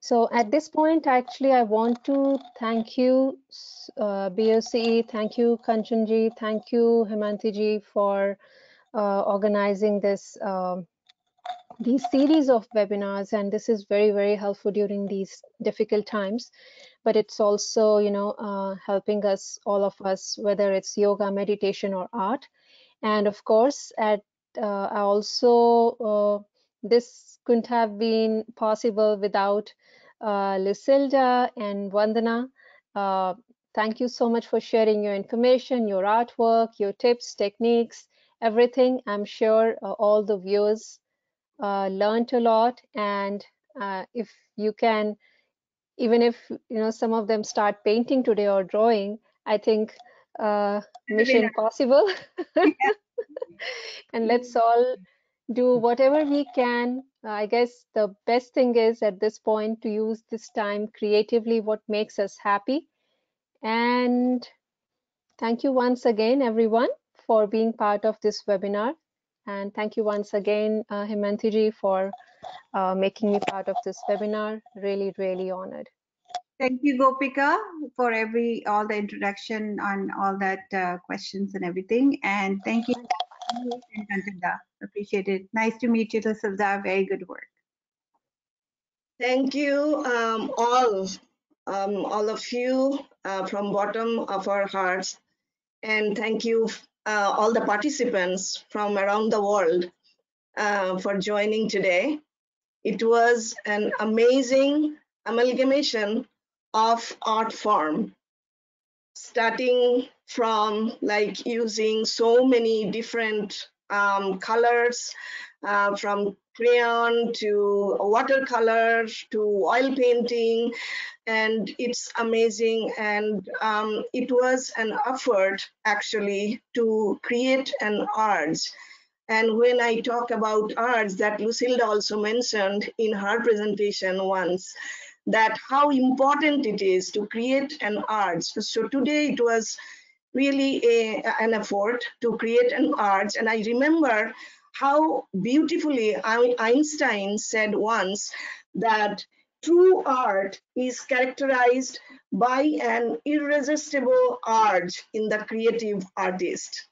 So at this point, actually, I want to thank you, BoCE, thank you, Kanchanji, thank you, Haimanti for organizing this these series of webinars, and this is very, very helpful during these difficult times. But it's also, helping us, all of us, whether it's yoga, meditation, or art. And of course, I also this couldn't have been possible without Lucilda and Vandana. Thank you so much for sharing your information, your artwork, your tips, techniques, everything. I'm sure all the viewers learned a lot. And if you can, even if some of them start painting today or drawing, I think mission possible. And let's all do whatever we can. I guess the best thing is at this point to use this time creatively, what makes us happy. And thank you once again, everyone, for being part of this webinar. And thank you once again, Haimanti for making me part of this webinar. Really, really honored. Thank you, Gopika, for all the introduction on all that questions and everything. And thank you, and Kanchanji. Appreciate it. Nice to meet you, Lucilda. Very good work. Thank you, all of you from bottom of our hearts. And thank you, all the participants from around the world for joining today. It was an amazing amalgamation of art form, starting from like using so many different colors, from crayon to watercolor to oil painting, and it's amazing. And it was an effort actually to create an art. And when I talk about arts, that Lucilda also mentioned in her presentation once, that how important it is to create an art. So today it was really an effort to create an art. And I remember how beautifully Einstein said once that true art is characterized by an irresistible urge in the creative artist.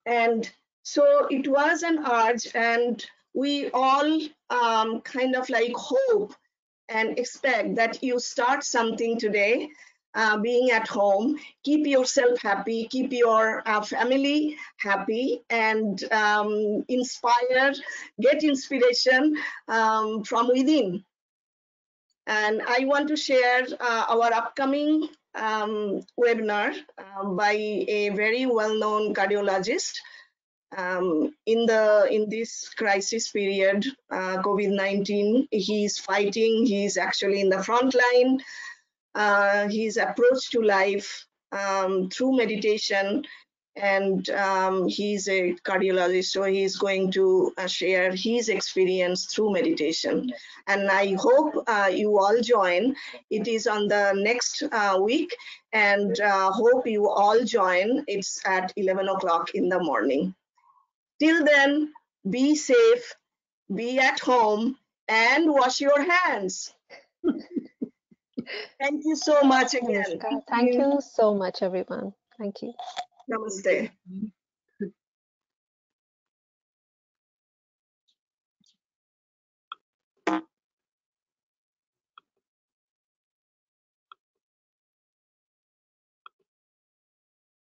And so it was an urge, and we all kind of like hope and expect that you start something today, being at home, keep yourself happy, keep your family happy, and inspire, get inspiration from within. And I want to share our upcoming webinar by a very well-known cardiologist. In this crisis period, COVID-19, he's fighting. He's actually in the front line. His approach to life through meditation, and he's a cardiologist, so he's going to share his experience through meditation. And I hope you all join. It is on the next week, and hope you all join. It's at 11 o'clock in the morning. Till then, be safe, be at home, and wash your hands. Thank you so much again. Thank you so much, everyone. Thank you. Namaste.